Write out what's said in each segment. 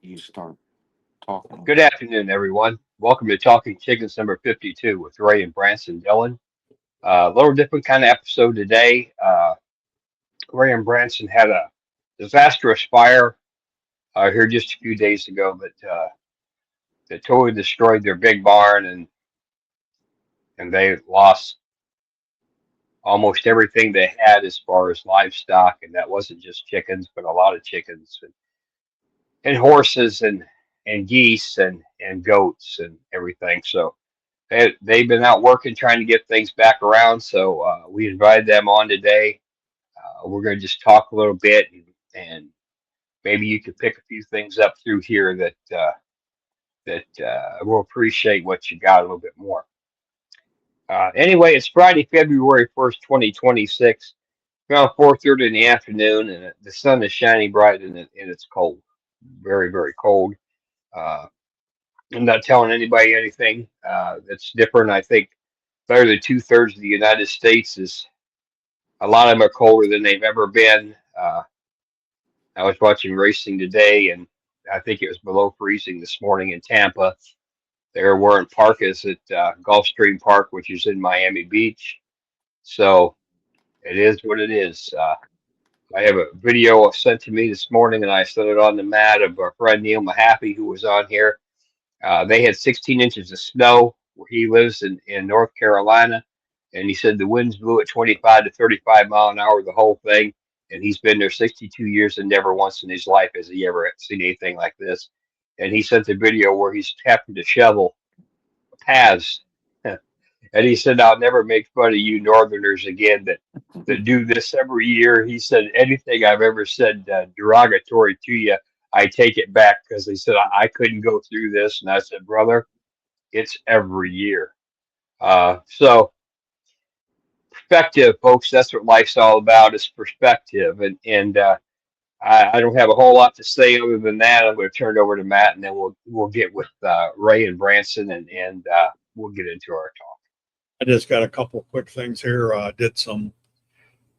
You start talking. Good afternoon, everyone. Welcome to Talking Chickens number 52 with Ray and Bransen Dillion. A little different kind of episode today. Ray and Branson had a disastrous fire here just a few days ago that totally destroyed their big barn, and they lost almost everything they had as far as livestock. And that wasn't just chickens, but a lot of chickens and horses and geese and goats and everything. So they've been out working trying to get things back around. So we invited them on today. We're going to just talk a little bit, and maybe you could pick a few things up through here that we'll appreciate what you got a little bit more. Anyway, it's Friday, February 1st, 2026, around 4:30 in the afternoon, and the sun is shining bright, and it's cold, very, very cold. Uh, I'm not telling anybody anything that's different. I think better than two-thirds of the United States is a lot of them are colder than they've ever been. I was watching racing today, and I think it was below freezing this morning in Tampa. There weren't parkas at Gulfstream Park, which is in Miami Beach. So it is what it is. I have a video sent to me this morning, and I sent it on the mat of our friend Neil Mahaffey, who was on here. They had 16 inches of snow where he lives in North Carolina, and he said the winds blew at 25 to 35 mile an hour the whole thing. And he's been there 62 years and never once in his life has he ever seen anything like this. And he sent a video where he's having to shovel paths. And he said, "I'll never make fun of you Northerners again that do this every year." He said, "Anything I've ever said derogatory to you, I take it back," because he said, I couldn't go through this. And I said, "Brother, it's every year." So perspective, folks, that's what life's all about is perspective. And I don't have a whole lot to say other than that. I'm going to turn it over to Matt, and then we'll get with Ray and Branson, and we'll get into our talk. I just got a couple quick things here.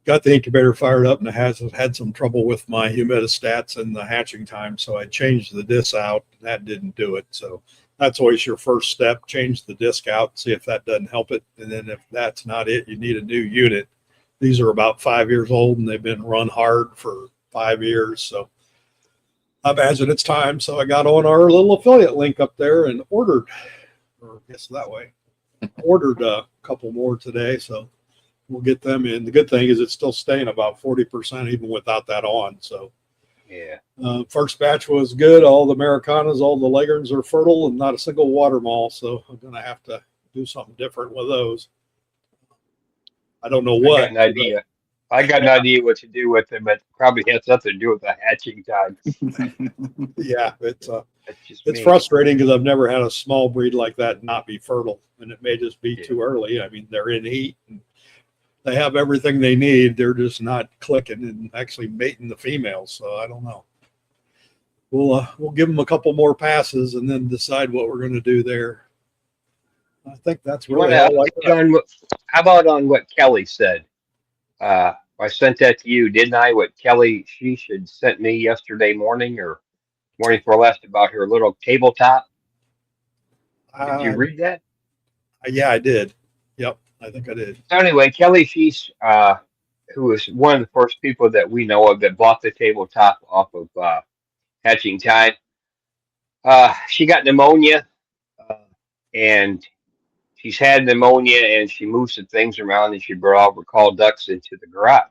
Got the incubator fired up, and it has had some trouble with my humidistats and the hatching time. So I changed the disc out. And that didn't do it. So that's always your first step. Change the disc out, see if that doesn't help it. And then if that's not it, you need a new unit. These are about 5 years old, and they've been run hard for 5 years. So I imagine it's time. So I got on our little affiliate link up there and ordered, or I guess that way, ordered a couple more today. So we'll get them in. The good thing is it's still staying about 40% even without that on. So Yeah. First batch was good. All the Americanas, all the Leghorns are fertile and not a single water mall. So I'm going to have to do something different with those. I don't know I got what. an idea. I got an idea what to do with them, but probably has something to do with the hatching time. Yeah, That's just it's me. frustrating because I've never had a small breed like that not be fertile, and it may just be too early. I mean, they're in heat and they have everything they need. They're just not clicking and actually mating the females. So I don't know. We'll give them a couple more passes and then decide what we're going to do there. I think that's You want really to all I got. how about on what Kelly said? I sent that to you, didn't I? What Kelly she should sent me yesterday morning or morning before last about her little tabletop. Did you Uh, read that? yeah, I did. Yep, I think I did. So anyway, Kelly she's who was one of the first people that we know of that bought the tabletop off of Hatching Time. She got pneumonia, uh, and she's had pneumonia, and she moved some things around, and she brought all her call ducks into the garage.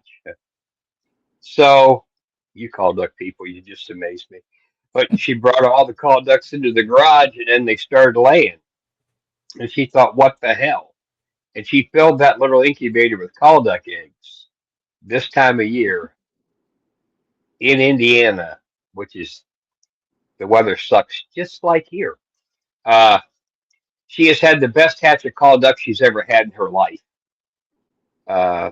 So you call duck people, you just amaze me. But she brought all the call ducks into the garage, and then they started laying. And she thought, "What the hell?" And she filled that little incubator with call duck eggs. This time of year in Indiana, which is the weather sucks just like here. Uh, she has had the best hatch of call ducks she's ever had in her life. Uh,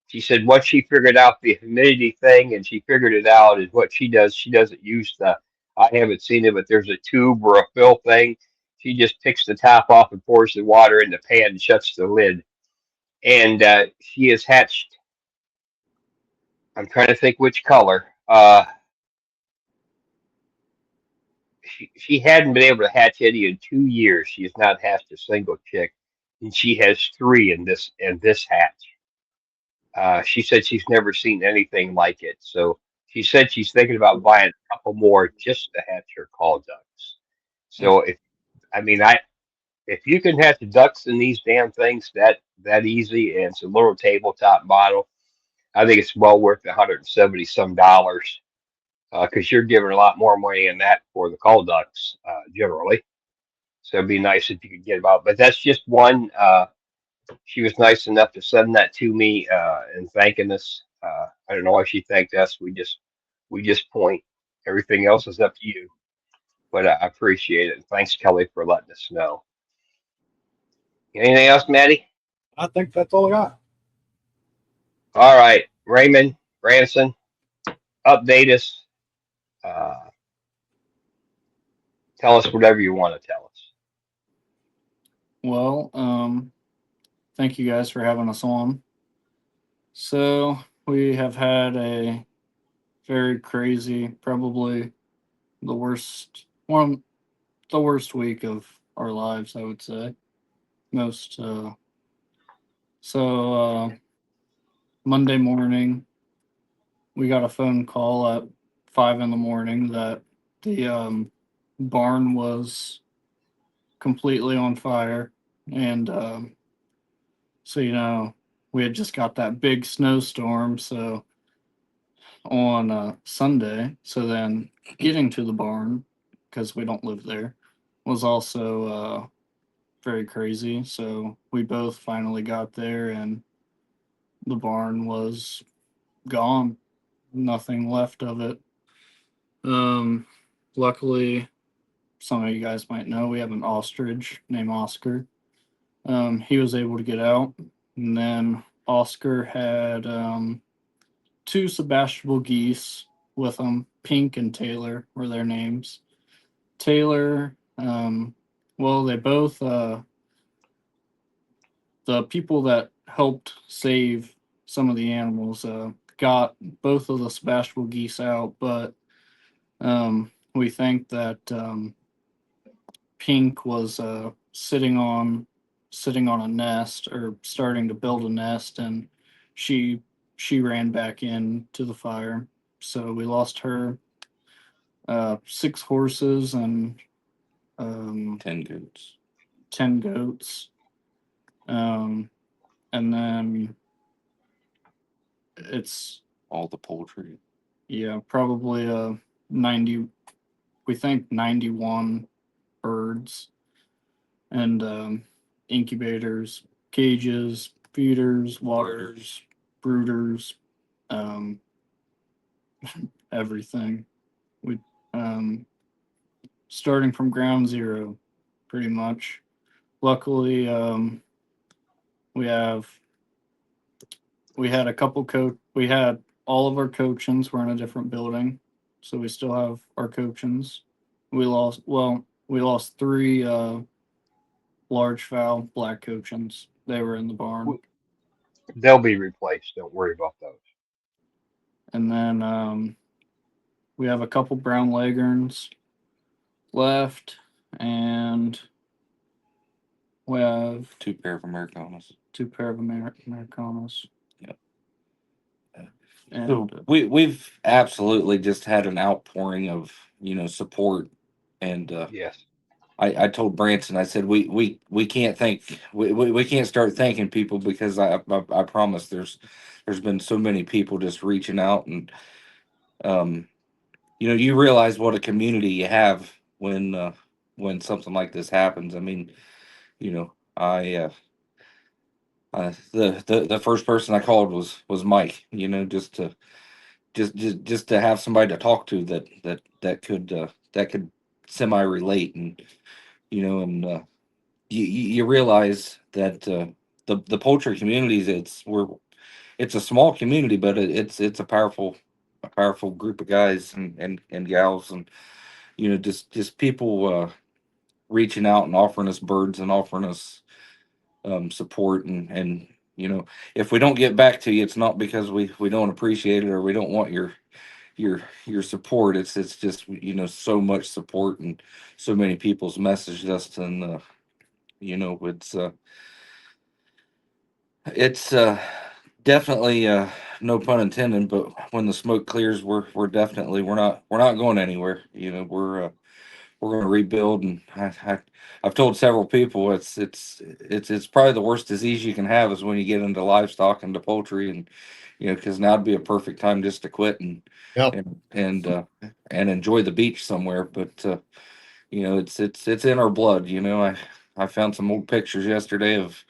she said once she figured out the humidity thing and she figured it out is what she does. She doesn't use I haven't seen it, but there's a tube or a fill thing. She just picks the top off and pours the water in the pan and shuts the lid. And she has hatched, I'm trying to think which color. she hadn't been able to hatch any in 2 years. She has not hatched a single chick, and she has three in this hatch. She said she's never seen anything like it. So she said she's thinking about buying a couple more just to hatch her call ducks. Hmm. So if you can hatch the ducks in these damn things that easy, and it's a little tabletop model, I think it's well worth 170 some dollars, because you're giving a lot more money in that for the call ducks generally. So it'd be nice if you could get about. But that's just one. She was nice enough to send that to me and thanking us. I don't know why she thanked us. We just point. Everything else is up to you. But I appreciate it. And thanks, Kelly, for letting us know. Anything else, Maddie? I think that's all I got. All right, Raymond Branson, update us. Uh, tell us whatever you want to tell us. Well, thank you guys for having us on. So we have had a very crazy, probably the worst week of our lives, I would say. Most so Monday morning, we got a phone call at 5 in the morning that the barn was completely on fire, and so we had just got that big snowstorm. So on Sunday, so then getting to the barn because we don't live there was also very crazy. So we both finally got there, and the barn was gone, nothing left of it. Um, Luckily, some of you guys might know we have an ostrich named Oscar. He was able to get out, and then Oscar had two Sebastopol geese with him. Pink and Taylor were their names. Taylor, well, they both the people that helped save some of the animals got both of the Sebastopol geese out, but we think that Pink was sitting on a nest or starting to build a nest, and she she ran back into the fire. So we lost her. Six horses and 10 goats. 10 goats, and then it's All the poultry. yeah probably 90. We think 91 birds and incubators, cages, feeders, waters, brooders, um, everything. We um, starting from ground zero, pretty much. Luckily, we have we had a couple we had all of our coachins were in a different building, so we still have our coachins. We lost three large fowl black cochins. They were in the barn. They'll be replaced. Don't worry about those. And then we have a couple brown leghorns left, and we have 2 pair of Americanas. two pair of Americanos. Yep. And So we've absolutely just had an outpouring of support, and Yes. I told Branson, I said we can't we can't start thanking people because I promise there's been so many people just reaching out, and um you realize what a community you have when something like this happens. I mean, I the first person I called was Mike. Just to have somebody to talk to that could semi relate, and you realize that the poultry communities, it's a small community, but it's a powerful group of guys and gals, and just people reaching out and offering us birds and offering us support, and if we don't get back to you, it's not because we don't appreciate it or we don't want your support. It's just so much support, and so many people's messaged us, and it's definitely no pun intended, but when the smoke clears, we're definitely we're not going anywhere. We're going to rebuild, and I've told several people it's probably the worst disease you can have is when you get into livestock and the poultry, and because now would be a perfect time just to quit and Yep. and enjoy the beach somewhere. But it's in our blood. I found some old pictures yesterday of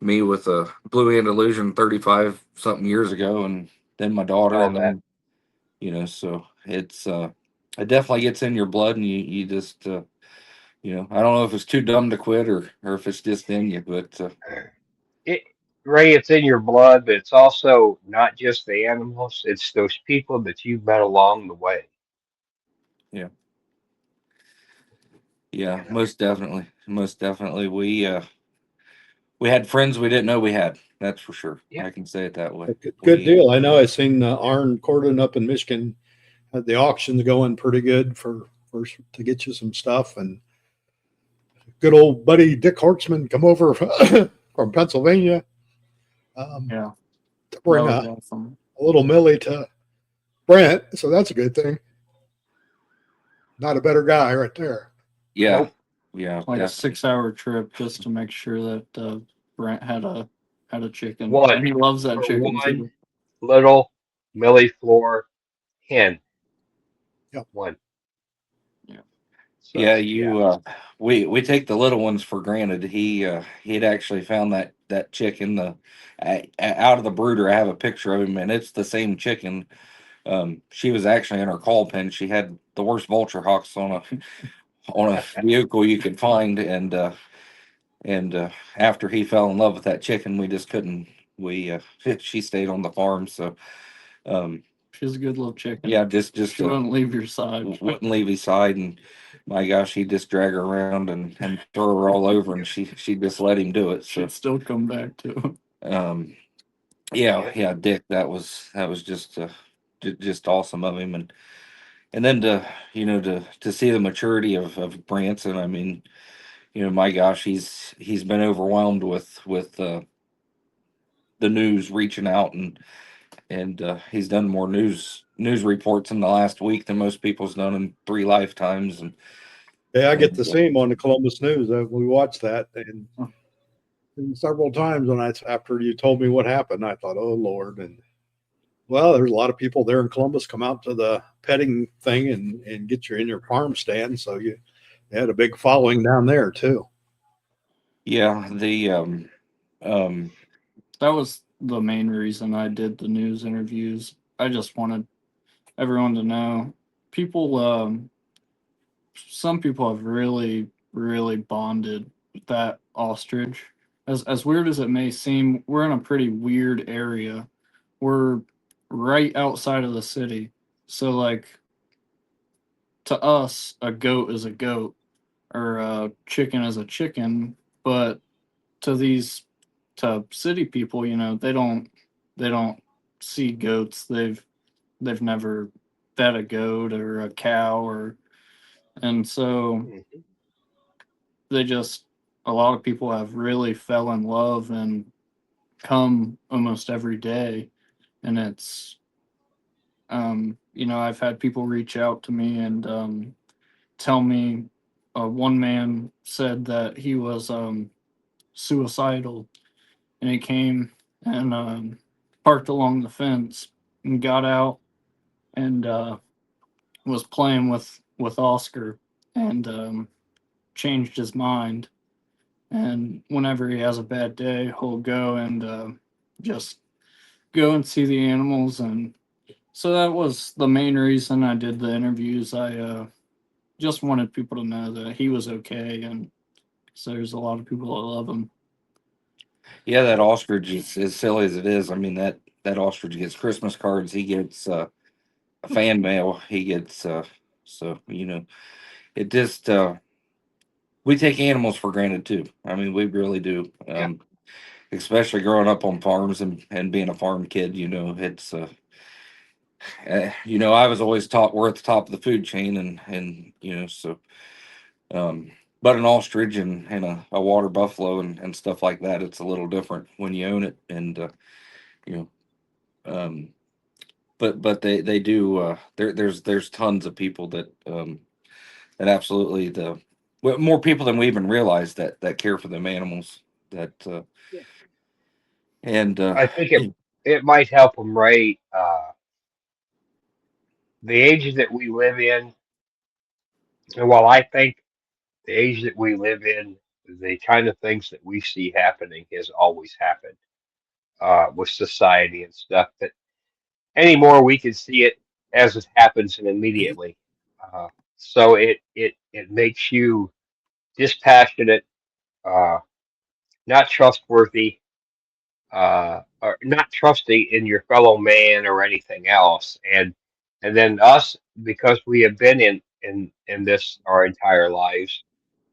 me with a blue Andalusian 35 something years ago, and then my daughter, All and that. then so it definitely gets in your blood, and you just I don't know if it's too dumb to quit, or if it's just in you, but It, Ray, it's in your blood, but it's also not just the animals. It's those people that you've met along the way. yeah, You yeah, know. most definitely, we had friends we didn't know we had. That's for sure. Yeah. I can say it that way. Good We deal. I know I seen Arn Cordon up in Michigan had the auctions going pretty good for to get you some stuff, and good old buddy Dick Hortzman come over from Pennsylvania Yeah, to that bring was awesome. a little Millie to Brent, so that's a good thing. Not a better guy right there. yeah, Nope. yeah, Like a definitely. 6 hour trip just to make sure that Brent had a chicken, One and he loves that for chicken one too. little Millie Floor hen. Yep. One. Yeah, Yeah, So yeah. we take the little ones for granted. He'd actually found that chicken out of the brooder. I have a picture of him, and it's the same chicken. She was actually in her call pen. She had the worst vulture hawks on a vehicle you could find, and after he fell in love with that chicken, we just couldn't. We she stayed on the farm, so um, she's a good little chicken. yeah, just She won't leave your side. wouldn't leave his side, and my gosh, he'd just drag her around and throw her all over, and she just let him do it. So She'd still come back too. um, yeah, Yeah. yeah, Dick, that was just awesome of him, and then to see the maturity of Branson. I mean, my gosh, he's been overwhelmed with the news reaching out, and he's done more news reports in the last week than most people's done in 3 lifetimes, Yeah, I get and the same on the Columbus News. We watched that and several times when I after you told me what happened, I thought, oh Lord. And well, there's a lot of people there in Columbus come out to the petting thing and get you in your farm stand. So you had a big following down there too. yeah, um That was the main reason I did the news interviews. I just wanted everyone to know. People, some people have really, really bonded with that ostrich. As weird as it may seem, we're in a pretty weird area. We're right outside of the city, so like to us, a goat is a goat or a chicken is a chicken, but to these to city people, they don't see goats. They've never fed a goat or a cow or and so Mhm. they just a lot of people have really fell in love and come almost every day, and it's I've had people reach out to me and tell me one man said that he was suicidal, and he came and parked along the fence and got out and was playing with Oscar and changed his mind. And whenever he has a bad day, he'll go and just go and see the animals. And so that was the main reason I did the interviews. I just wanted people to know that he was okay, and so there's a lot of people that love him. yeah, that ostrich is as silly as it is. I mean, that ostrich gets Christmas cards, he gets fan mail, he gets so it just we take animals for granted too. I mean, we really do. Yeah. Especially growing up on farms and being a farm kid, it's I was always taught we're at the top of the food chain, and so. But an ostrich and a water buffalo and stuff like that, it's a little different when you own it, and you know. But they do. There's tons of people that absolutely more people than we even realize that care for them animals that and I think it might help them, Ray. The age that we live in, and while I think the age that we live in, the kind of things that we see happening has always happened with society and stuff. But anymore, we can see it as it happens and immediately. Uh, so it makes you dispassionate, uh, not trustworthy, or not trusting in your fellow man or anything else. And then us, because we have been in this our entire lives.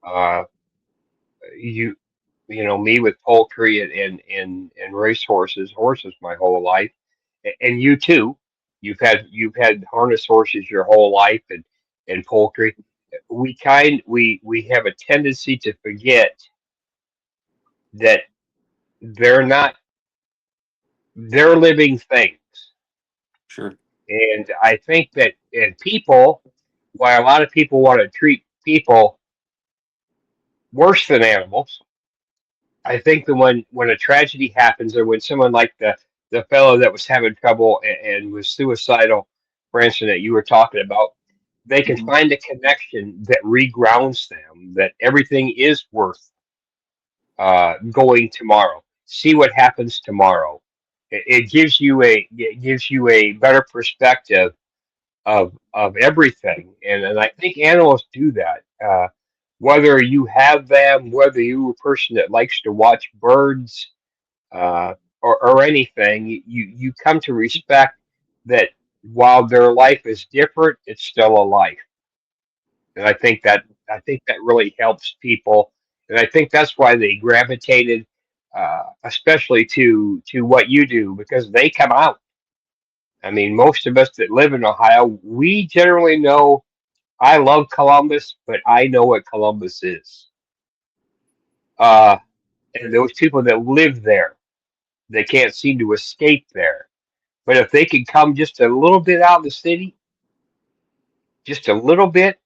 Uh, you me with poultry and race horses my whole life, and you too. You've had harness horses your whole life, and poultry. We have a tendency to forget that they're not they're living things. sure, And I think that and people, while a lot of people want to treat people worse than animals, I think that when a tragedy happens, or when someone like the fellow that was having trouble and was suicidal, Branson, that you were talking about, they can Mhm. find a connection that regrounds them that everything is worth going tomorrow. See what happens tomorrow. It gives you a better perspective of everything, and I think animals do that. Whether you have them, whether you're a person that likes to watch birds, uh, or anything, you come to respect that while their life is different, it's still a life. And I think that really helps people, and I think that's why they gravitated, especially to what you do, because they come out. I mean, most of us that live in Ohio, we generally know. I love Columbus, but I know what Columbus is. Uh, and those people that live there, they can't seem to escape there. But if they could come just a little bit out of the city, just a little bit,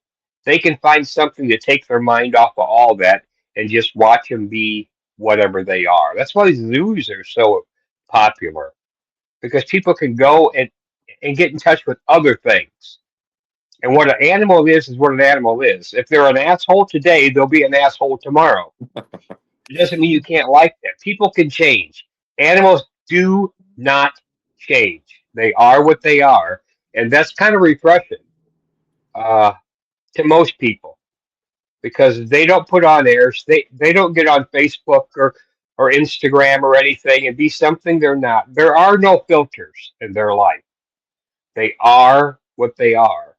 they can find something to take their mind off of all that and just watch them be whatever they are. That's why zoos are so popular, because people can go and get in touch with other things. And what an animal is what an animal is. If they're an asshole today, they'll be an asshole tomorrow. It doesn't mean you can't like them. People can change. Animals do not change. They are what they are, and that's kind of refreshing uh, to most people, because they don't put on airs. They don't get on Facebook or Instagram or anything and be something they're not. There are no filters in their life. They are what they are,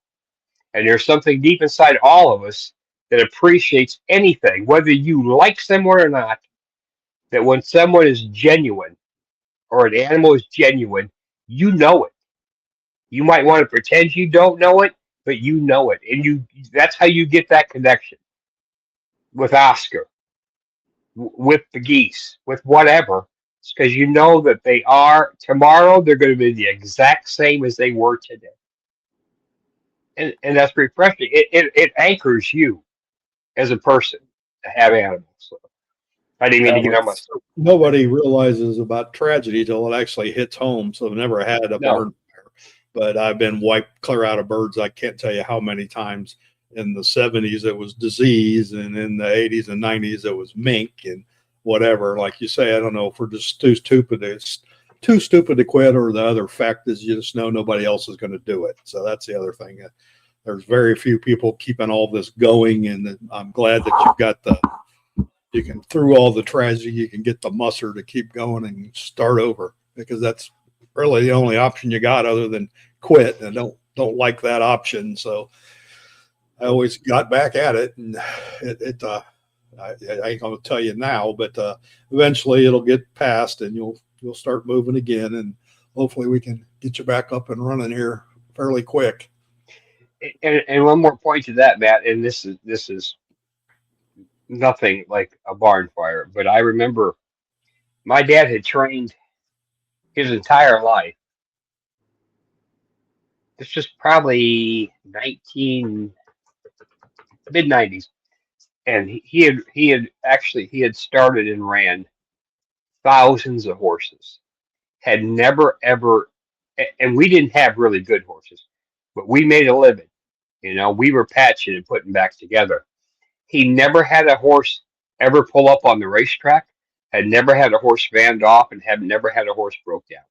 and there's something deep inside all of us that appreciates anything, whether you like someone or not. That when someone is genuine or an animal is genuine, you know it. You might want to pretend you don't know it, but you know it, and that's how you get that connection with Oscar, with the geese, with whatever. It's because you know that they are tomorrow. They're going to be the exact same as they were today, and that's refreshing. It anchors you as a person to have animals. So I didn't mean to Yeah, get on my soap. nobody realizes about tragedy till it actually hits home. So I've never had a No, barn fire, but I've been wiped clear out of birds. I can't tell you how many times. In the 70s, it was disease, and in the 80s and 90s, it was mink and whatever. Like you say, I don't know if we're just too stupid. It's too stupid to quit, or the other fact is you just know nobody else is going to do it. So that's the other thing. There's very few people keeping all this going, and I'm glad that you've got you can, through all the tragedy, you can get the muster to keep going and start over, because that's really the only option you got other than quit. And don't like that option. So I always got back at it, and I ain't going to tell you now, but eventually it'll get past, and you'll start moving again. And hopefully we can get you back up and running here fairly quick. And one more point to that, Matt, and this is nothing like a barn fire, but I remember my dad had trained his entire life. This was probably 19 mid 90s, and he had started and ran thousands of horses. Had never ever, and we didn't have really good horses, but we made a living. We were patching and putting back together. He never had a horse ever pull up on the racetrack, had never had a horse vanned off, and had never had a horse broke down.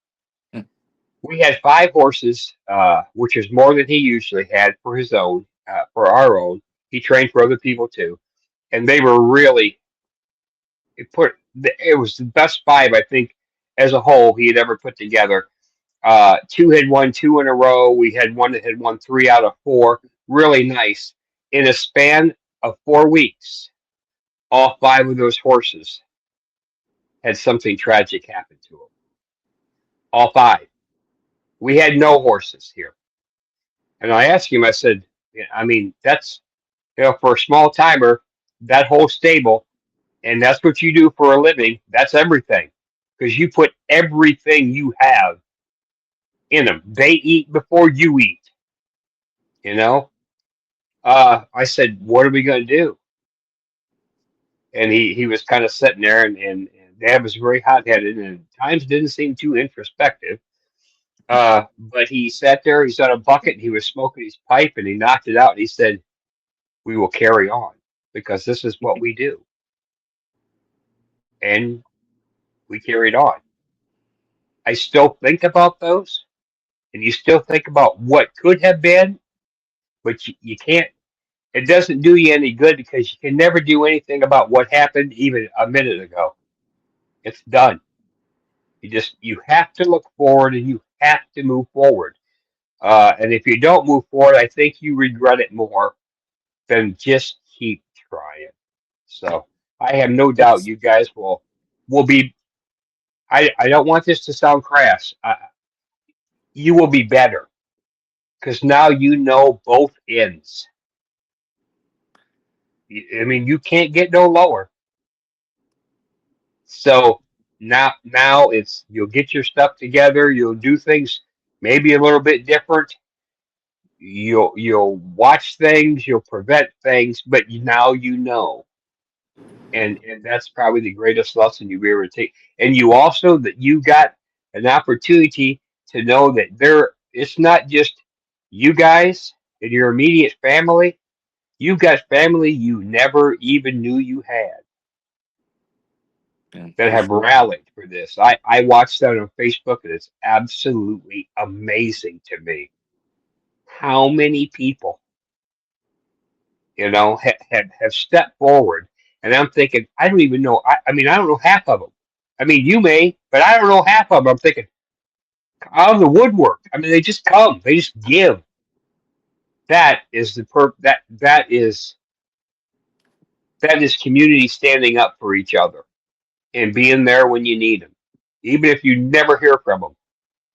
Hmm. We had 5 horses, which is more than he usually had for his own, for our own. He trained for other people too, and they were really it was the best 5 I think as a whole he had ever put together. 2 had won 2 in a row. We had one that had won 3 out of 4. Really nice. In a span of 4 weeks, all 5 of those horses had something tragic happen to them. All 5. We had no horses here. And I asked him, I said, "Yeah, I mean, that's, for a small timer, that whole stable, and that's what you do for a living, that's everything. Because you put everything you have in them. They eat before you eat, you know? I said, what are we going to do? And he was kind of sitting there, and Dad was very hot headed and at times didn't seem too introspective. But he sat there, he's got a bucket, and he was smoking his pipe, and he knocked it out, and he said, we will carry on because this is what we do. And we carried on. I still think about those, and you still think about what could have been, but you can't. It doesn't do you any good because you can never do anything about what happened even a minute ago. It's done. You have to look forward and you have to move forward. And if you don't move forward, I think you regret it more than just keep trying. So I have no doubt It's you guys will be. I don't want this to sound crass. You will be better because now you know both ends. I mean, you can't get no lower. So now it's you'll get your stuff together. You'll do things maybe a little bit different. You'll watch things. You'll prevent things, but now you know, and that's probably the greatest lesson you'll be able to take. And you also that you got an opportunity to know that it's not just you guys and your immediate family. You've got family you never even knew you had yeah, that for have sure. rallied for this. I watched that on Facebook, and it's absolutely amazing to me how many people have stepped forward. And I'm thinking, I don't even know. I mean, I don't know half of them. I mean, you may, but I don't know half of them. I'm thinking out of the woodwork. I mean, they just come. They just give. That is that is community standing up for each other and being there when you need them, even if you never hear from them.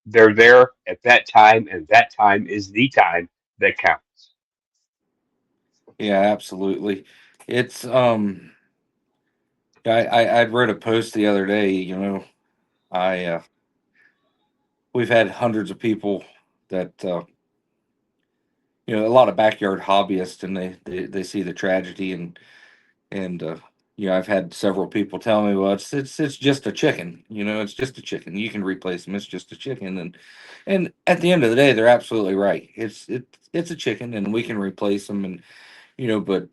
They're there at that time, and that time is the time that counts. Yeah, absolutely. It's I'd read a post the other day. I we've had hundreds of people that a lot of backyard hobbyists, and they see the tragedy, and I've had several people tell me, well, it's just a chicken. It's just a chicken. You can replace them. It's just a chicken, and at the end of the day, they're absolutely right. It's a chicken, and we can replace them, and but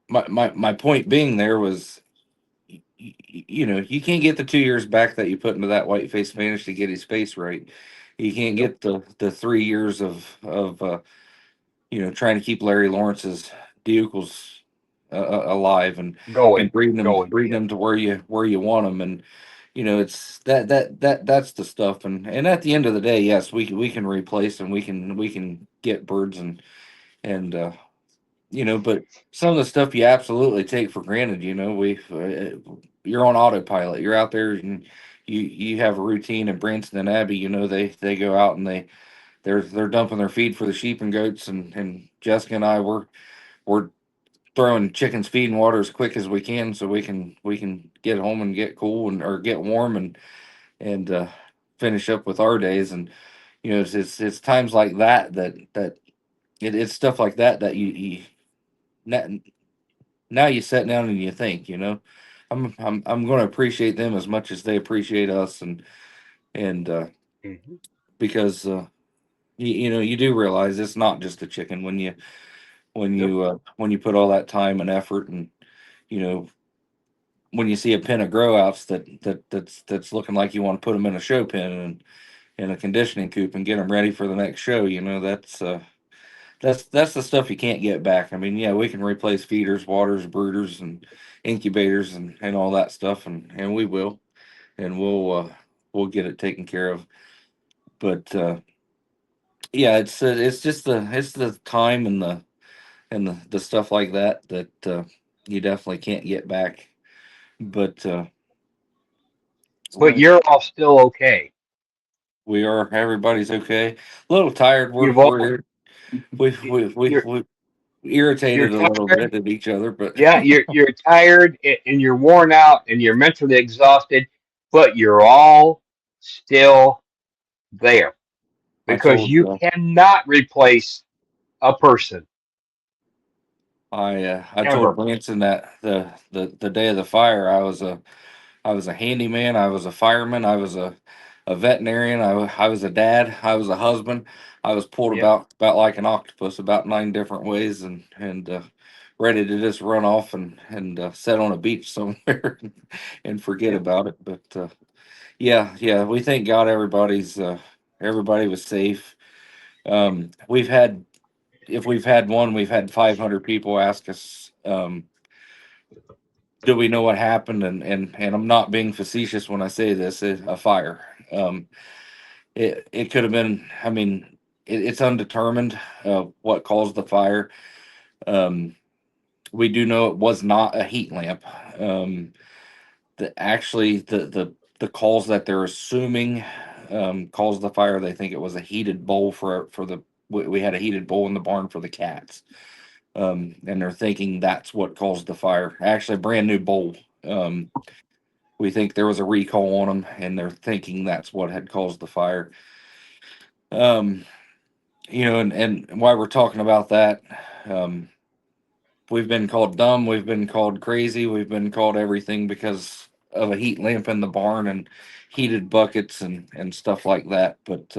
my point being there was, you can't get the 2 years back that you put into that white face Spanish to get his face right. You can't Nope. get the 3 years of trying to keep Larry Lawrence's vehicles alive, and Going, breeding yeah. them to where you want them, and it's that's the stuff, and at the end of the day, yes, we can replace, and we can get birds, and but some of the stuff you absolutely take for granted. You're on autopilot. You're out there, and you have a routine. And Branson and Abby, they go out and they're dumping their feed for the sheep and goats, and Jessica and I we're throwing chickens feed and water as quick as we can so we can get home and get cool and or get warm and finish up with our days. And it's times like it's stuff like that you now, now you sit down and you think, I'm going to appreciate them as much as they appreciate us. And Hmm. because you do realize it's not just a chicken when you Nope. when you put all that time and effort. And you know when you see a pen of grow outs that's looking like you want to put them in a show pen and in a conditioning coop and get them ready for the next show, that's the stuff you can't get back. I mean, yeah, we can replace feeders, waters, brooders, and incubators and all that stuff, and we will, and we'll get it taken care of. But yeah, it's just the time and the stuff like that you definitely can't get back. But But well, you're all still okay. everybody's okay. A little tired. We're You've all we're we we we you're we you're irritated a little tired. bit at each other, but Yeah, you're tired and you're worn out and you're mentally exhausted, but you're all still there I because told you cannot replace a person I told ever. Branson that the day of the fire, I was a handyman, I was a fireman, I was a veterinarian, I was a dad, I was a husband. I was pulled Yep. about like an octopus about 9 different ways, and ready to just run off and sit on a beach somewhere and forget Yep. about it. But yeah, we thank God everybody was safe. We've had if we've had one, we've had 500 people ask us, do we know what happened? And I'm not being facetious when I say this, a fire. It could have been, I mean, it's undetermined what caused the fire. Um, we do know it was not a heat lamp. Actually, the calls that they're assuming caused the fire, they think it was a heated bowl for the, we had a heated bowl in the barn for the cats. And they're thinking that's what caused the fire. Actually, a brand new bowl. We think there was a recall on them, and they're thinking that's what had caused the fire. Um, and while we're talking about that, um, we've been called dumb, we've been called crazy, we've been called everything because of a heat lamp in the barn and heated buckets and stuff like that. But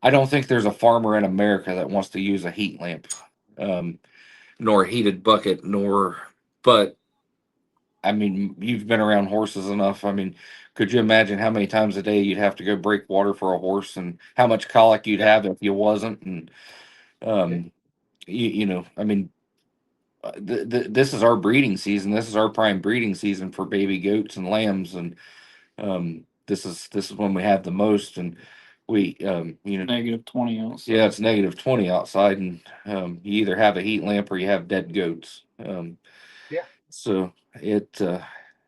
I don't think there's a farmer in America that wants to use a heat lamp, um, nor a heated bucket, nor. But I mean, you've been around horses enough. I mean, could you imagine how many times a day you'd have to go break water for a horse, and how much colic you'd Yep. have if you wasn't? And Yep. um, I mean, this is our breeding season. This is our prime breeding season for baby goats and lambs, and this is when we have the most. And we, -20 yeah, outside. it's -20 outside, and you either have a heat lamp or you have dead goats. Yeah. So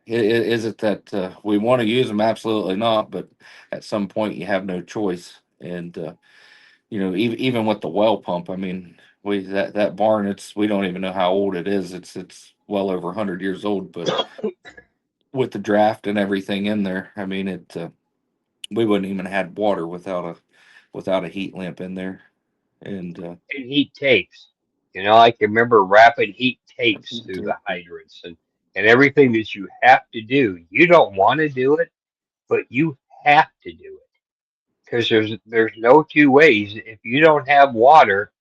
is it that we want to use them? Absolutely not. But at some point, you have no choice. And even with the well pump, I mean, we that barn, we don't even know how old it is. It's well over 100 years old. But with the draft and everything in there, I mean, we wouldn't even had water without a heat lamp in there. And And heat tapes. I can remember wrapping heat tapes Heat through tape. the hydrants and everything that you have to do. You don't want to do it, but you have to do it because there's no two ways. If you don't have water,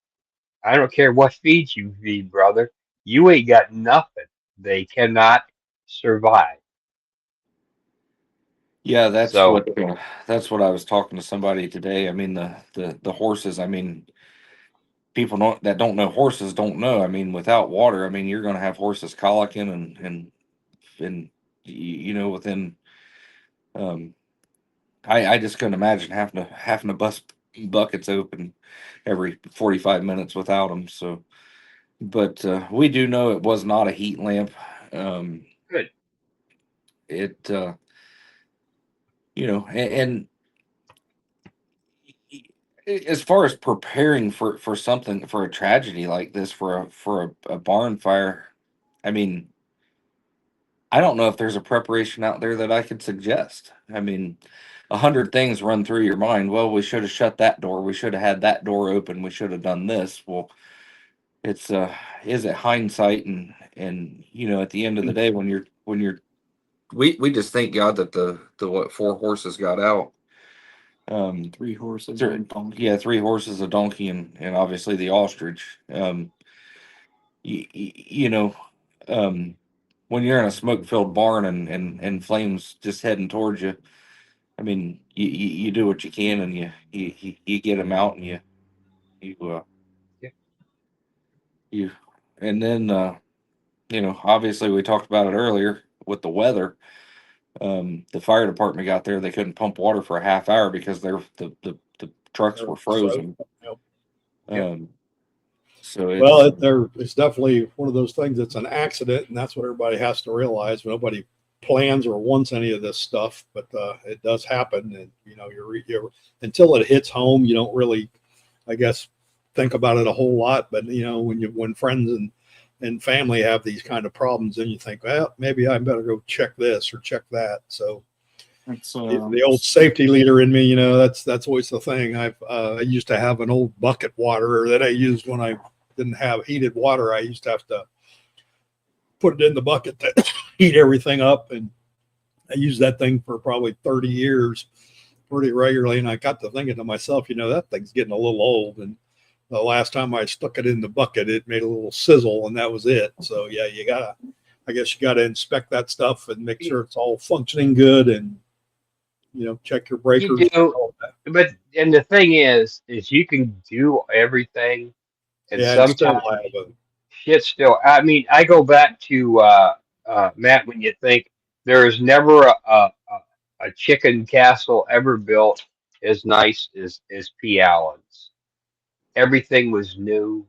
I don't care what feed you feed, brother, you ain't got nothing. They cannot survive. yeah, So that's what I was talking to somebody today. I mean, the horses. I mean, people that don't know horses don't know. I mean, without water, I mean, you're going to have horses colicking and within. Um, I just couldn't imagine having to bust buckets open every 45 minutes without them. So, but we do know it was not a heat lamp. Um, good. it and as far as preparing for something, for a tragedy like this, for a barn fire, I mean, I don't know if there's a preparation out there that I could suggest. I mean, 100 things run through your mind. Well, we should have shut that door. We should have had that door open. We should have done this. Well, it's is it hindsight? And at the end of the day, when you're we just thank God that the what, 4 horses got out. 3 horses Three, and a donkey. yeah, 3 horses, a donkey, and obviously the ostrich. You know, when you're in a smoke-filled barn and flames just heading towards you, I mean, you do what you can, and you get them out, and you Yeah. you and then obviously we talked about it earlier with the weather. The fire department got there, they couldn't pump water for a half hour because the trucks were frozen. Yep. Um, so Well, it's definitely one of those things that's an accident, and that's what everybody has to realize. Nobody plans or wants any of this stuff, but it does happen. And you're until it hits home, you don't really, I guess, think about it a whole lot. But when friends and family have these kind of problems, then you think, well, maybe I better go check this or check that. So It's the old safety leader in me, that's always the thing. I used to have an old bucket water that I used when I didn't have heated water. I used to have to put it in the bucket to heat everything up, and I used that thing for probably 30 years pretty regularly. And I got to thinking to myself, that thing's getting a little old. And the last time I stuck it in the bucket, it made a little sizzle, and that was it. So yeah, I guess you gotta inspect that stuff and make sure it's all functioning good, and check your You breakers. do, All that. and the thing is you can do everything, and Yeah, and still sometimes have a shit still. I mean, I go back to Matt, when you think there is never a chicken castle ever built as nice as P. Allen's. Everything was new.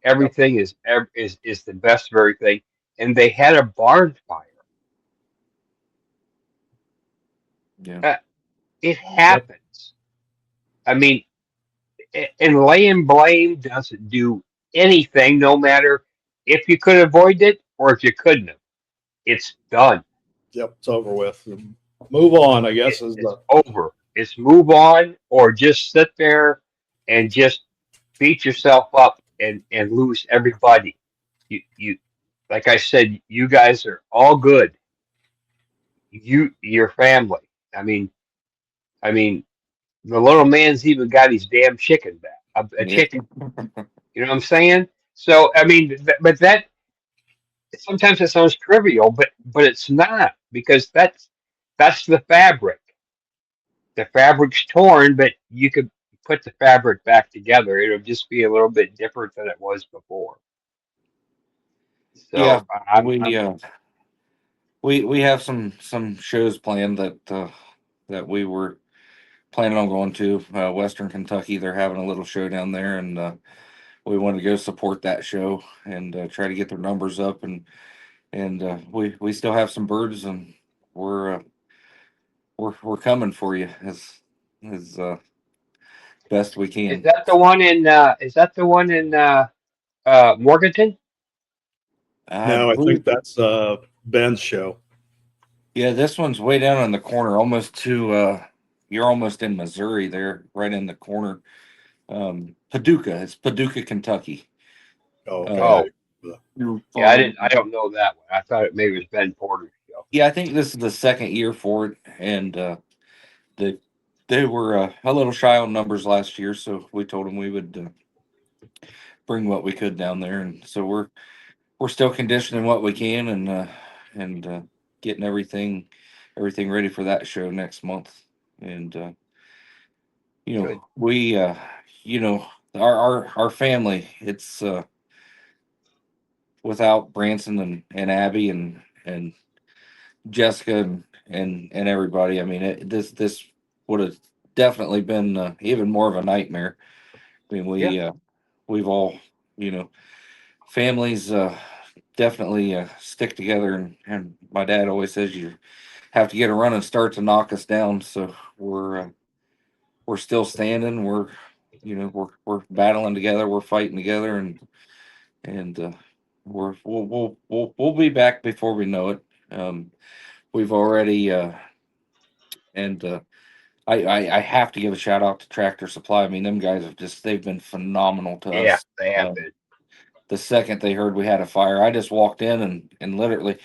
yep, Everything is the best of everything, and they had a barn fire. yeah, Uh, it yep. happens. I mean, and laying blame doesn't do anything, no matter if you could avoid it or if you couldn't have. It's done. Yep, it's over with. And move on, I guess, is It's the over. It's move on, or just sit there and just beat yourself up and lose everybody. You like I said, you guys are all good. Your family. I mean, I mean, the little man's even got his damn chicken back. A yeah, chicken. You know what I'm saying? So I mean, but that sometimes it sounds trivial, but it's not, because that's the fabric. The fabric's torn, but you could put the fabric back together. It'll just be a little bit different than it was before. yeah. So I'm We we have some shows planned that we were planning on going to Western Kentucky. They're having a little show down there, and we want to go support that show and try to get their numbers up. And we still have some birds, and we're uh, we're coming for you as best we Is can. that the one in Morganton? I no, I think believe, that's Ben's show. yeah, this one's way down in the corner, almost to you're almost in Missouri there, right in the corner. Paducah, it's Paducah, Kentucky. Oh, Um, okay. Oh, you're yeah, I far. didn't. I don't know that one. I thought it maybe was Ben Porter's show. yeah, I think this is the second year for it, and they they were a little shy on numbers last year, so we told them we would bring what we could down there, and so we're still conditioning what we can, and getting everything ready for that show next month. And Good. we our family, it's without Branson and Abby and Jessica and everybody. I mean, this would have definitely been even more of a nightmare. I mean, Yeah. we've all, you know families definitely stick together, and my dad always says have to get a running start to knock us down. So we're still standing. We're battling together. We're fighting together, and we'll be back before we know it. We've already and I have to give a shout out to Tractor Supply. I mean, them guys they've been phenomenal to Yeah, us. they have been. The second they heard we had a fire, I just walked in and literally,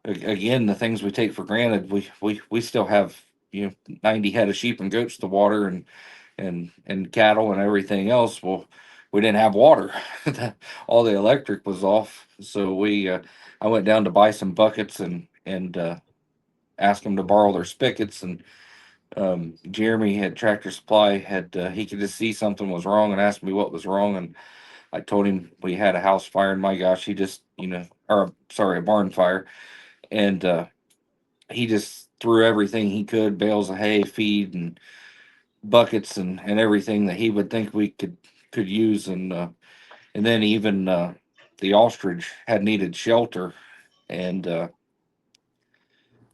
again, the things we take for granted, we still have 90 head of sheep and goats to water and cattle and everything else. Well, we didn't have water. All the electric was off, so I went down to buy some buckets and asked them to borrow their spigots. And Jeremy had Tractor Supply had he could just see something was wrong and asked me what was wrong. And I told him we had a house fire, and my gosh, he just or sorry, a barn fire. And he just threw everything he could, bales of hay, feed, and buckets and everything that he would think we could use. And then even the ostrich had needed shelter, and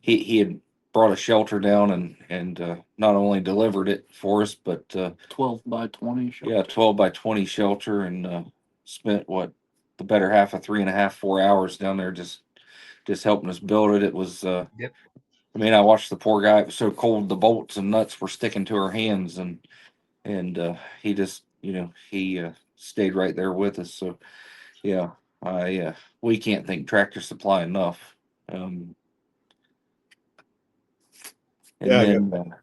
he had brought a shelter down and not only delivered it for us, but 12 by 20 yeah, 12 by 20 shelter. And spent what the better half of 3.5 4 hours down there just helping us build it. It was Yep. I mean, I watched the poor guy. It was so cold, the bolts and nuts were sticking to our hands, and he just he stayed right there with us. So yeah, I we can't thank Tractor Supply enough. Um, and Yeah, then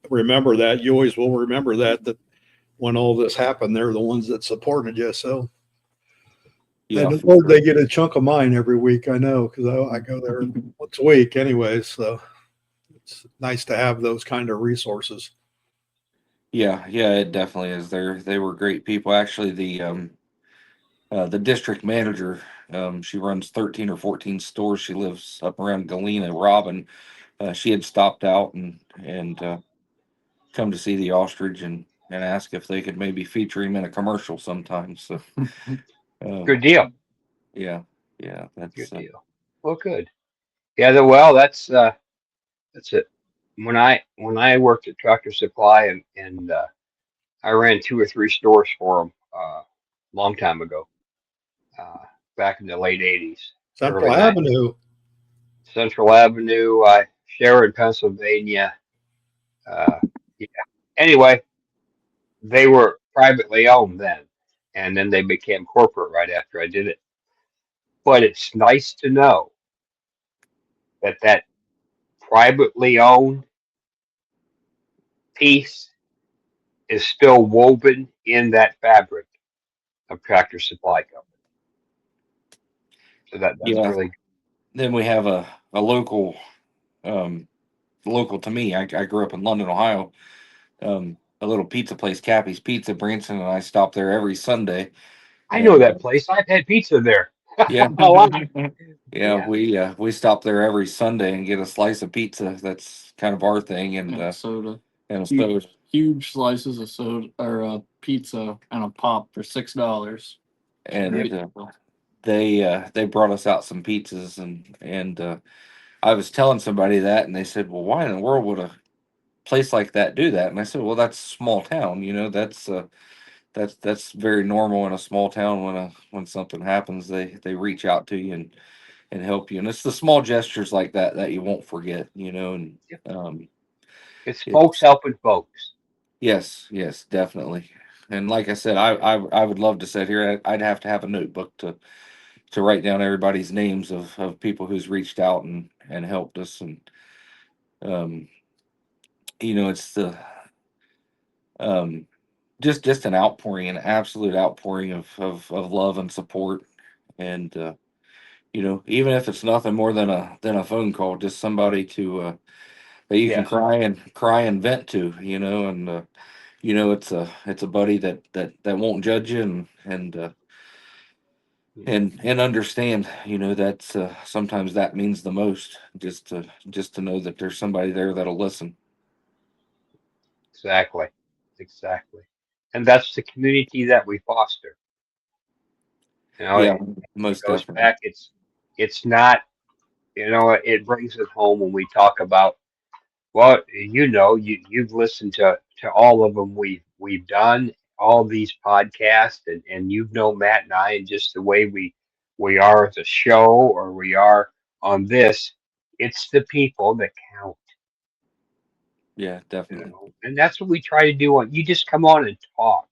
remember that. You always will remember that when all this happened, they're the ones that supported you. So, yeah, and for Lord, sure. they get a chunk of mine every week. I know because I go there once a week, anyways. So it's nice to have those kind of resources. Yeah, it definitely is. They were great people. Actually, the district manager, she runs 13 or 14 stores. She lives up around Galena. Robin, she had stopped out and come to see the ostrich and ask if they could maybe feature him in a commercial sometime. So Good um, deal. yeah, Good that's deal. Well, good. Yeah. Well, that's it. When I worked at Tractor Supply and I ran 2 or 3 stores for them long time ago, uh, back in the late '80s, Central early '90s. Avenue. Central Avenue, Sharon, Pennsylvania. Uh, yeah. Anyway, they were privately owned then, and then they became corporate right after I did it. But it's nice to know that privately owned piece is still woven in that fabric of Tractor Supply Company. So that's yeah. really Then we have a um, local to me. I grew up in London, Ohio. A little pizza place, Cappy's Pizza. Branson and I stop there every Sunday, I know and that place. I've had pizza there yeah, a lot. yeah, Yeah. we stop there every Sunday and get a slice of pizza. That's kind of our thing, and soda. and Huge, so huge slices of soda or pizza and a pop for $6. and Great. they brought us out some pizzas and I was telling somebody that, and they said, "Well, why in the world would a place like that do that?" And I said, "Well, that's a small town. That's very normal in a small town when something happens. They reach out to you and help you, and it's the small gestures like that you won't forget. And um, It's folks it's helping folks. yes, definitely. And like I said, I would love to sit here. I'd have to have a notebook to write down everybody's names of people who's reached out and helped us. And um, it's the um, just an outpouring, an absolute outpouring of love and support. And even if it's nothing more than a phone call, just somebody to that you can Yes. cry and vent to. And it's a buddy that won't judge you Yeah. and understand. That's sometimes that means the most, just to know that there's somebody there that'll listen. Exactly. Exactly. And that's the community that we foster. Yeah, It most goes definitely. back. It's not. it brings it home when we talk about, well, you've listened to all of them we've done, all these podcasts, and you've known Matt and I, and just the way we are as a show, or we are on this. It's the people that count, Yeah, definitely. and that's what we try to do. You just come on and talk.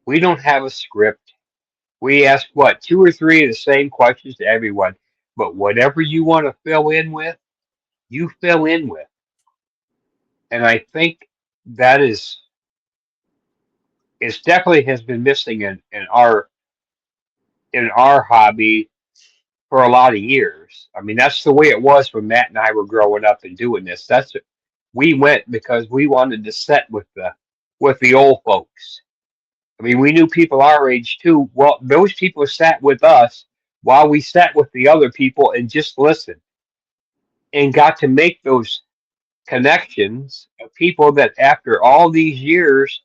We don't have a script. We ask what, two or three of the same questions to everyone, but whatever you want to fill in with, you fill in with. And I think that is definitely has been missing in our hobby for a lot of years. I mean, that's the way it was when Matt and I were growing up and doing this. We went because we wanted to sit with the old folks. I mean, we knew people our age too. Well, those people sat with us while we sat with the other people and just listened, and got to make those connections of people that after all these years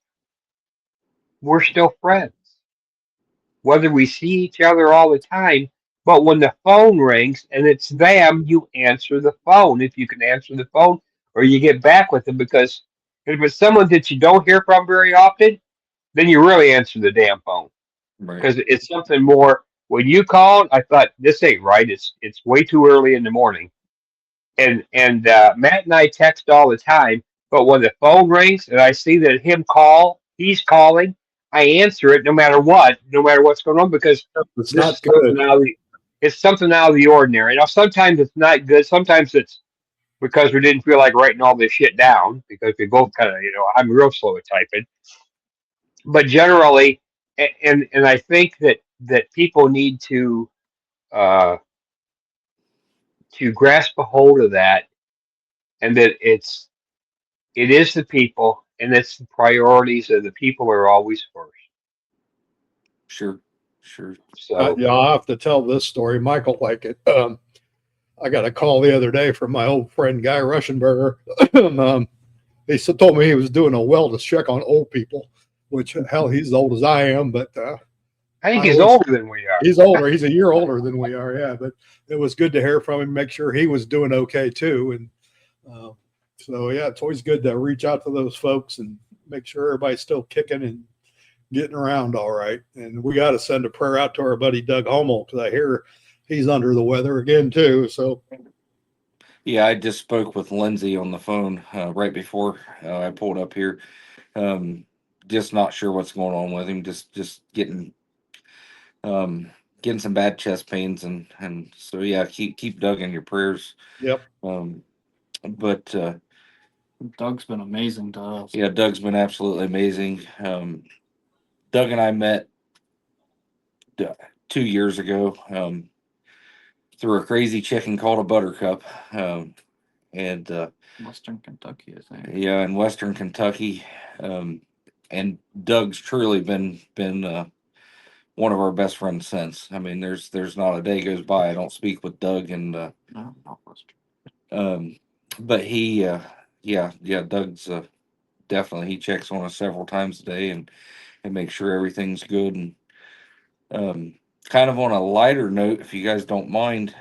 we're still friends, whether we see each other all the time. But when the phone rings and it's them, you answer the phone if you can answer the phone, or you get back with them, because if it's someone that you don't hear from very often, then you really answer the damn phone, Right. because it's something more. When you called, I thought this ain't right. It's way too early in the morning, and Matt and I text all the time. But when the phone rings and I see that he's calling, I answer it no matter what's going on, because It's this not is something good. it's something out of the ordinary. Now, sometimes it's not good. Sometimes it's because we didn't feel like writing all this shit down, because we both kind of, I'm real slow at typing. But generally, and I think that people need uh, to grasp a hold of that, and that it is the people, and it's the priorities of the people are always first. Sure. Sure. So, Yeah, I'll have to tell this story. Michael like it. I got a call the other day from my old friend Guy Ruschenberger. Told me he was doing a wellness check on old people, which hell, he's as old as I am, but I think I he's always older than we are. he's older. He's a year older than we are. Yeah, but it was good to hear from him, make sure he was doing okay too. And uh, so, yeah, it's always good to reach out to those folks and make sure everybody's still kicking and getting around all right. And we got to send a prayer out to our buddy Doug Hummel, because I hear he's under the weather again too. So, Yeah, I just spoke with Lindsay on the phone right before I pulled up here. Um, just not sure what's going on with him. Just um, getting some bad chest pains, and so yeah, keep Doug in your prayers. yep. Um, but Doug's been amazing to us. yeah, Doug's been absolutely amazing. Doug and I met uh, 2 years ago through a crazy chicken called a buttercup, and Western Kentucky, I think. yeah, in Western Kentucky. Um, and Doug's truly been one of our best friends since. I mean, there's not a day goes by I don't speak with Doug, and No, not Western. um, but yeah, Doug's definitely, he checks on us several times a day, and makes sure everything's good. And um, kind of on a lighter note, if you guys don't mind,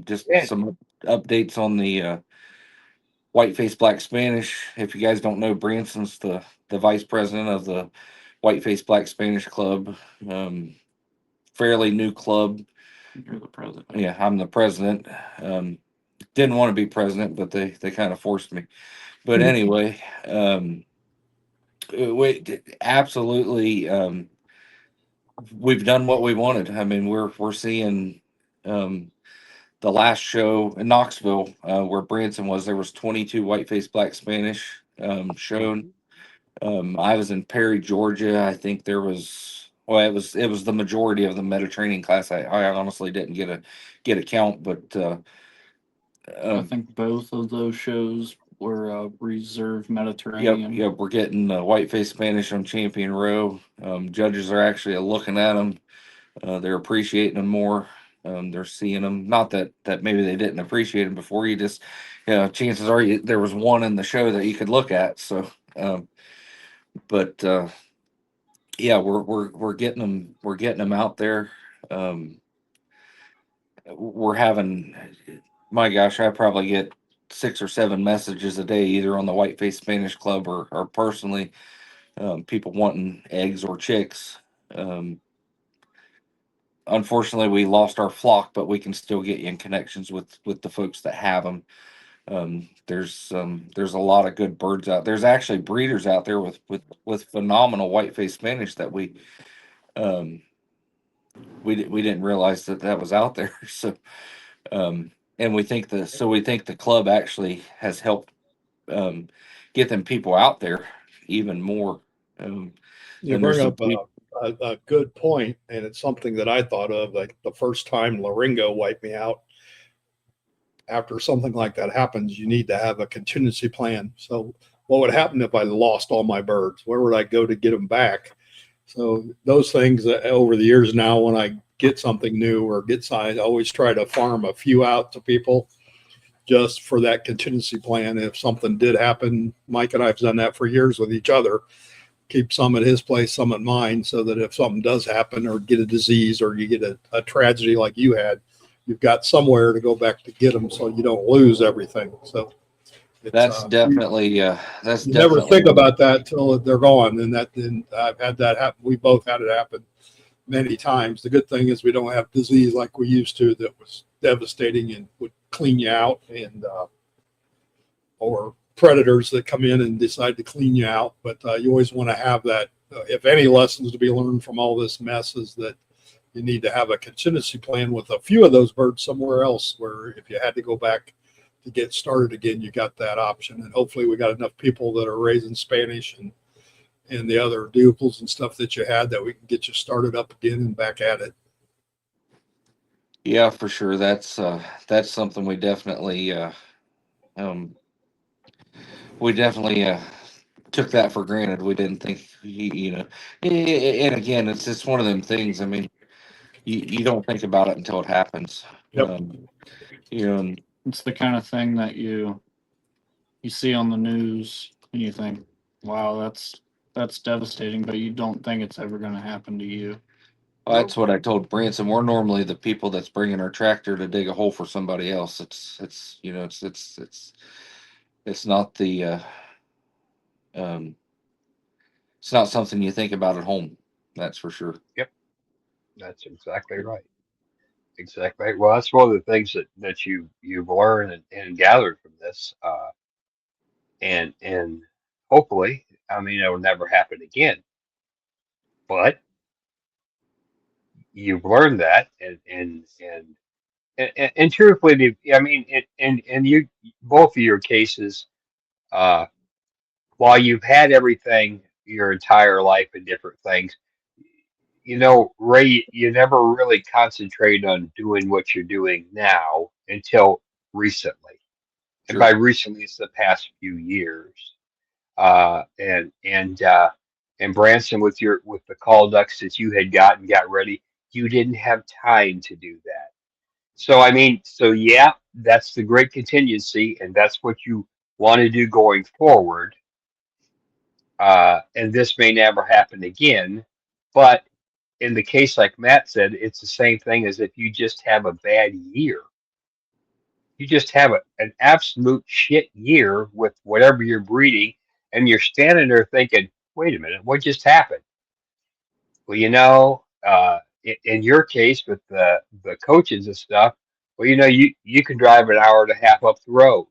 just Yeah. some updates on the Whiteface Black Spanish. If you guys don't know, Branson's the vice president of the Whiteface Black Spanish Club. Um, Fairly new club. You're the president. Yeah, I'm the president. Um, didn't want to be president, but they kind of forced me. But anyway, absolutely, we've done what we wanted. I mean, we're seeing um, the last show in Knoxville, where Branson was. There was 22 Whiteface Black Spanish shown. I was in Perry, Georgia. I think there was, well, it was the majority of the Mediterranean class. I honestly didn't get a count, but I um, think both of those shows were reserve yep, Mediterranean. yep, we're getting Whiteface Spanish on Champion Row. Judges are actually looking at them. They're appreciating them more. They're seeing them. Not that maybe they didn't appreciate them before. You just, chances are there was one in the show that you could look at. So, but yeah, we're getting them. We're getting them out there. Um, we're having My gosh, I probably get 6 or 7 messages a day, either on the Whiteface Spanish Club or personally, people wanting eggs or chicks. Um, Unfortunately, we lost our flock, but we can still get you in connections with the folks that have them. There's a lot of good birds out. There's actually breeders out there with phenomenal whiteface Spanish that um, we didn't realize that was out there. So and we think the club actually has helped um, get them people out there even more. Um, You and there's bring some up a good point, and it's something that I thought of. Like the first time Laringo wiped me out, after something like that happens, you need to have a contingency plan. So, what would happen if I lost all my birds? Where would I go to get them back? So, those things over the years now, when I get something new or get signed, I always try to farm a few out to people just for that contingency plan. If something did happen, Mike and I have done that for years with each other. Keep some at his place, some at mine, so that if something does happen or get a disease or you get a tragedy like you had, you've got somewhere to go back to get them so you don't lose everything. So that's definitely you never think about that till they're gone. And I've had that happen. We both had it happen many times. The good thing is we don't have disease like we used to that was devastating and would clean you out, and or predators that come in and decide to clean you out. But you always want to have that. If any lessons to be learned from all this mess is that you need to have a contingency plan with a few of those birds somewhere else, where if you had to go back to get started again, you got that option. And hopefully we got enough people that are raising Spanish and the other duples and stuff that you had that we can get you started up again and back at it. Yeah, for sure. That's something um, we definitely took that for granted. We didn't think, and again, it's one of them things. I mean, you don't think about it until it happens. Yep. And It's the kind of thing that you see on the news and you think, wow, that's devastating, but you don't think it's ever going to happen to you. that's what I told Branson. We're normally the people that's bringing our tractor to dig a hole for somebody else. It's not um, it's not something you think about at home. That's for sure. Yep, that's exactly right. Exactly right. Well, that's one of the things that you've learned and gathered from this, and hopefully, I mean, it'll never happen again. But you've learned that, and truthfully, I mean, and you both of your cases, uh, while you've had everything your entire life and different things, Ray, you never really concentrated on doing what you're doing now until recently. And by Sure. recently, it's the past few years. Uh, and and uh, and Branson, with the call ducks that you had got ready, you didn't have time to do that. So I mean, so yeah, that's the great contingency, and that's what you want to do going forward. And this may never happen again, but in the case like Matt said, it's the same thing as if you just have a bad year. You just have an absolute shit year with whatever you're breeding, and you're standing there thinking, wait a minute, what just happened? Well, in your case with the coaches and stuff, well, you can drive an hour and a half up the road,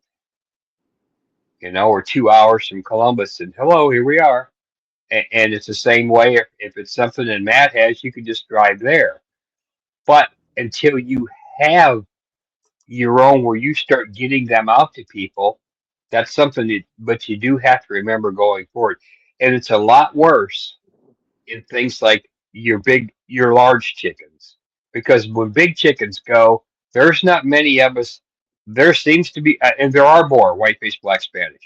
or 2 hours from Columbus, and hello, here we are. And it's the same way if it's something that Matt has, you can just drive there. But until you have your own where you start getting them out to people, that's something that, but you do have to remember going forward. And it's a lot worse in things like your large chickens. Because when big chickens go, there's not many of us. There seems to be, and there are more white-faced black Spanish.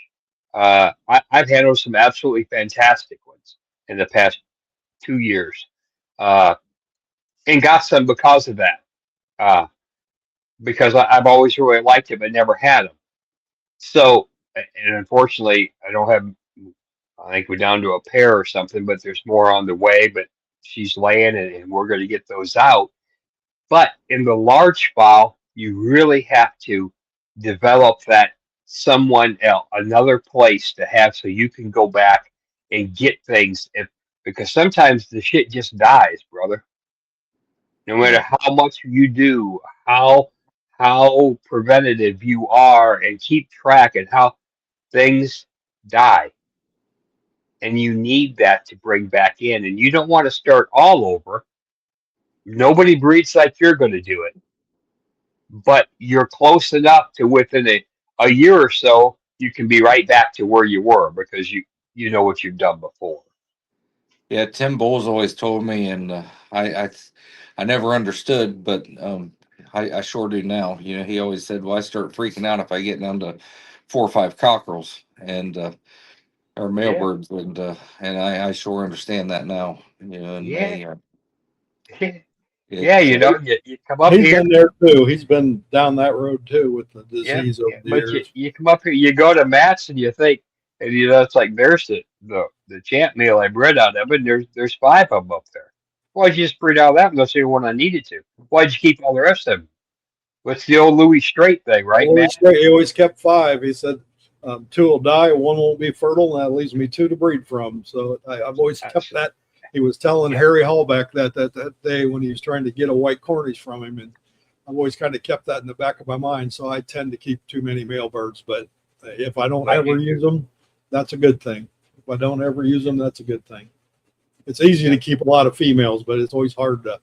I've handled some absolutely fantastic ones in the past 2 years, uh, and got some because of that. Uh, because I've always really liked it, but never had them. So, and unfortunately, I don't have. I think we're down to a pair or something, but there's more on the way. But she's laying, and we're going to get those out. But in the large file, you really have to develop that someone else, another place to have so you can go back and get things because sometimes the shit just dies, brother. No matter how much you do, how preventative you are and keep track and how things die. And you need that to bring back in. And you don't want to start all over. Nobody breeds like you're going to do it, but you're close enough to within a year or so, you can be right back to where you were because you know what you've done before. Yeah, Tim Bowles always told me, and I never understood, but I sure do now. You know, he always said, "Well, I start freaking out if I get down to 4 or 5 cockerels and or male Yeah, birds," and I sure understand that now. You know, and yeah, they yeah. it You come up He's here. been there too. He's been down that road too with the Yeah, disease yeah. over the But years. you come up here, you go to Matt's and you think, and it's like there's the champ meal I bred out of it. And there's 5 of them up there. Why'd you just breed out of that? Unless you one I needed to. Why'd you keep all the rest of them? What's the old Louis Straight thing, right, Matt? He always kept 5. He said 2 will die, 1 won't be fertile, and that leaves me 2 to breed from. So I've always kept that. He was telling Harry Hallback that day when he was trying to get a white Cornish from him, and I've always kind of kept that in the back of my mind. So I tend to keep too many male birds, but if I don't ever use them, that's a good thing. If I don't ever use them, that's a good thing. It's easy to keep a lot of females, but it's always hard to,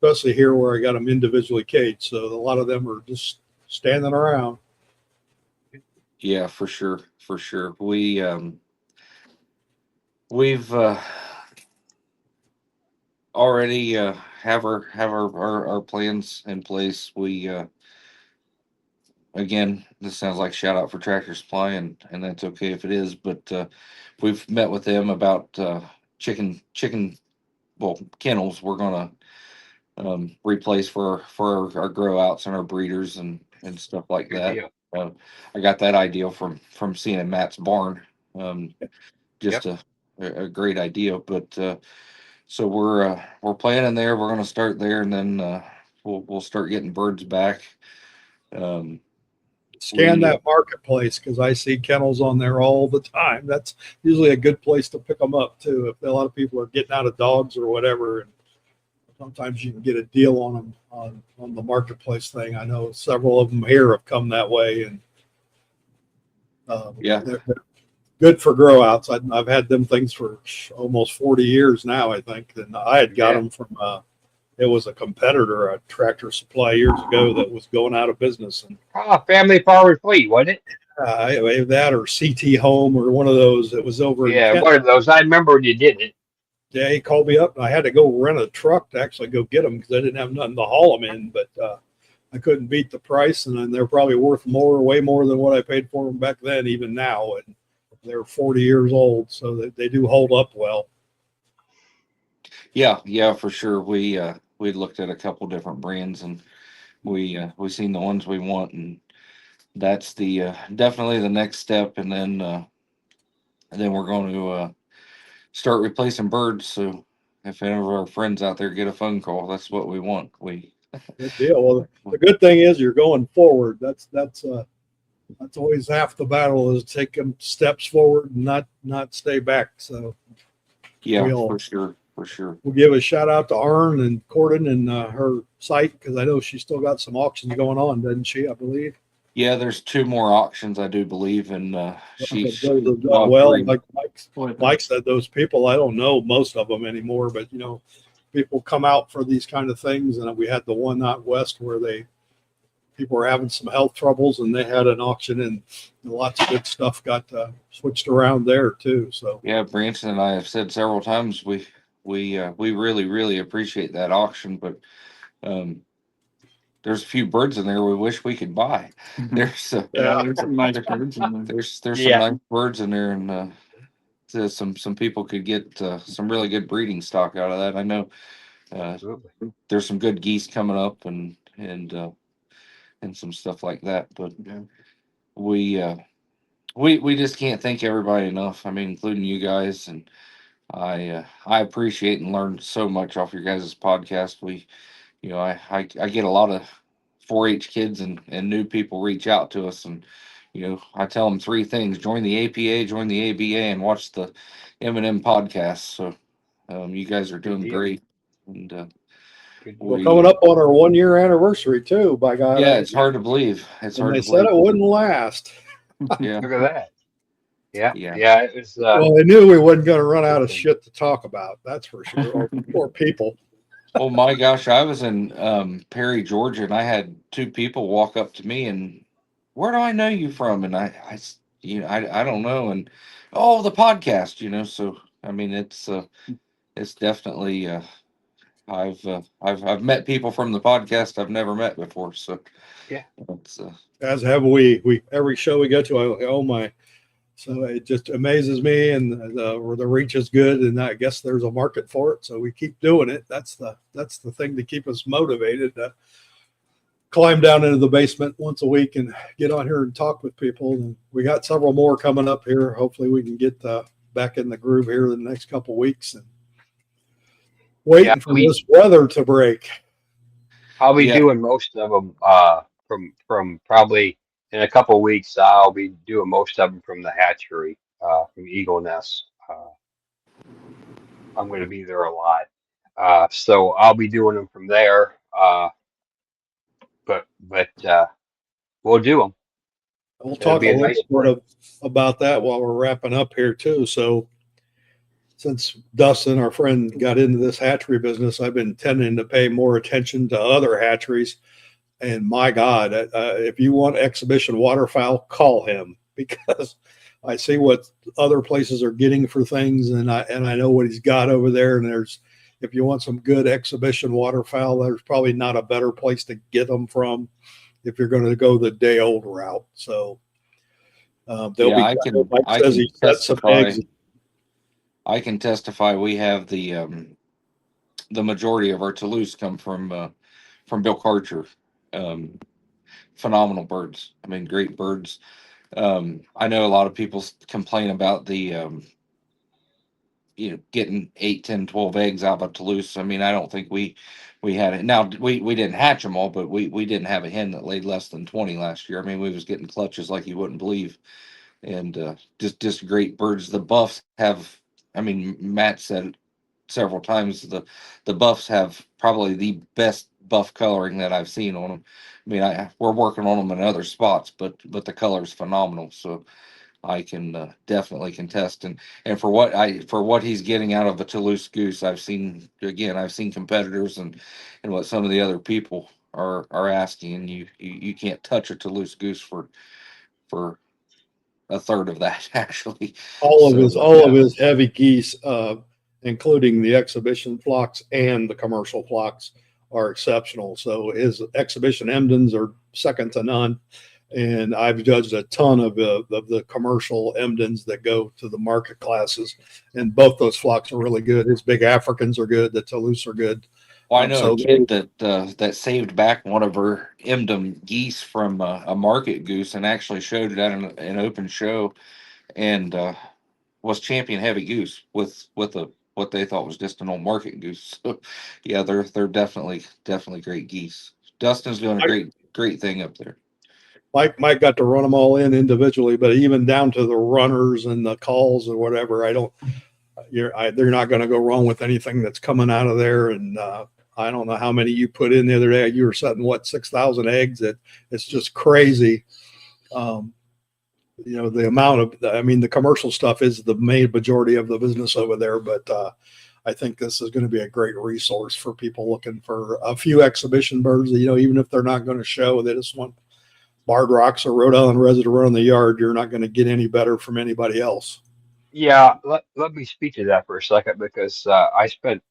especially here where I got them individually caged. So a lot of them are just standing around. Yeah, for sure, for sure. We've already have our plans in place. We again, this sounds like shout out for Tractor Supply, and that's okay if it is, but we've met with them about chicken well kennels we're gonna replace for our grow outs and our breeders and stuff like Good that. deal. uh, I got that idea from seeing in Matt's barn. um, just Yep. a great idea, but so we're planning there. We're gonna start there, and then we'll start getting birds back. um, Scan we that marketplace because I see kennels on there all the time. That's usually a good place to pick them up too. If a lot of people are getting out of dogs or whatever, and sometimes you can get a deal on them on the marketplace thing. I know several of them here have come that way, and yeah they're good for grow outs. I've had them things for almost 40 years now, I think. And I had got Yeah. them from, it was a competitor, a Tractor Supply years ago that was going out of business. And Family Farmer Fleet, wasn't it? that or CT Home or one of those that was over in Yeah, Kent. one of those. I remember when you did it. Yeah, he called me up and I had to go rent a truck to actually go get them because I didn't have nothing to haul them in. But I couldn't beat the price, and then they're probably worth way more than what I paid for them back then, even now. And they're 40 years old, so they do hold up well. yeah for sure. We looked at a couple different brands, and we seen the ones we want, and that's the definitely the next step. And then we're going to start replacing birds. So if any of our friends out there get a phone call, that's what we want. Good deal. Well, the good thing is you're going forward. That's always half the battle is taking steps forward and not stay back. So Yeah, we'll for sure. we'll give a shout out to Arn and Corden and her site because I know she's still got some auctions going on, doesn't she? I believe. Yeah, there's 2 more auctions, I do believe, and Those have done all well. 3. Like Mike said, those people, I don't know most of them anymore, but people come out for these kind of things. And we had the one out west where people were having some health troubles and they had an auction, and lots of good stuff got switched around there too. So Yeah, Branson and I have said several times we really appreciate that auction, but um, there's a few birds in there we wish we could buy. There's Yeah, there's some nice birds in there. there's some Yeah. nice birds in there, and some people could get some really good breeding stock out of that. I know Absolutely. there's some good geese coming up, and some stuff like that, but Yeah. we uh, we just can't thank everybody enough. I mean, including you guys, and I appreciate and learn so much off your guys' podcast. I get a lot of 4-H kids and new people reach out to us, and I tell them three things: join the APA, join the ABA, and watch the M&M podcast. So you guys are Good doing deal. great, and Good We're deal. coming we up on our 1 year anniversary too, by God. yeah, it's hard to believe. It's And hard they to said believe. it wouldn't last. Yeah, Look at that. Yeah. yeah. Yeah. It was Well, they knew we wasn't going to run out of interesting. shit to talk about. That's for sure. Or people. Oh my gosh, I was in Perry, Georgia, and I had two people walk up to me and, where do I know you from? And I don't know. And oh, the podcast, So I mean, it's definitely I've met people from the podcast I've never met before. So Yeah. it's As have we. We every show we go to, oh my. So it just amazes me, and the reach is good, and I guess there's a market for it. So we keep doing it. That's the thing to keep us motivated to climb down into the basement once a week and get on here and talk with people. And we got several more coming up here. Hopefully, we can get back in the groove here in the next couple of weeks, and Yeah. waiting for this weather to break. I'll be yeah. doing most of them from probably in a couple of weeks. I'll be doing most of them from the hatchery, from Eagle Nest. I'm going to be there a lot. So I'll be doing them from there. But we'll do them. We'll It'll talk be a a little nice bit break. about that while we're wrapping up here too. So since Dustin, our friend, got into this hatchery business, I've been tending to pay more attention to other hatcheries. And my God, if you want exhibition waterfowl, call him, because I see what other places are getting for things, and I know what he's got over there. And if you want some good exhibition waterfowl, there's probably not a better place to get them from if you're going to go the day old route. So they'll Yeah, be. I can Mike I says can he set some testify. eggs. I can testify. We have the majority of our Toulouse come from Bill Carter. Um, Phenomenal birds. I mean, great birds. I know a lot of people complain about the getting 8, 10, 12 eggs out of Toulouse. I mean, I don't think we had it. Now we didn't hatch them all, but we didn't have a hen that laid less than 20 last year. I mean, we was getting clutches like you wouldn't believe, and just great birds. The buffs have. I mean, Matt said it several times. The buffs have probably the best buff coloring that I've seen on them. I mean, we're working on them in other spots, but the color is phenomenal. So I can definitely contest, and for what he's getting out of a Toulouse goose, I've seen competitors and what some of the other people are asking, and you can't touch a Toulouse goose for a third of that actually. So All of his heavy geese, including the exhibition flocks and the commercial flocks, are exceptional. So his exhibition Emdens are second to none. And I've judged a ton of the commercial Emdens that go to the market classes, and both those flocks are really good. His big Africans are good. The Toulouse are good. well, I know a So kid that saved back one of her Emdom geese from a market goose and actually showed it at an open show, and was champion heavy goose with a what they thought was just an old market goose. So yeah, they're definitely great geese. Dustin's doing a great thing up there. Mike got to run them all in individually, but even down to the runners and the calls or whatever, they're not going to go wrong with anything that's coming out of there. And I don't know how many you put in the other day. You were setting 6,000 eggs. It's just crazy. The amount of, I mean, the commercial stuff is the main majority of the business over there, but I think this is going to be a great resource for people looking for a few exhibition birds. Even if they're not going to show, they just want Barred Rocks or Rhode Island Resident run in the yard. You're not going to get any better from anybody else. Yeah. Let me speak to that for a second, because I spent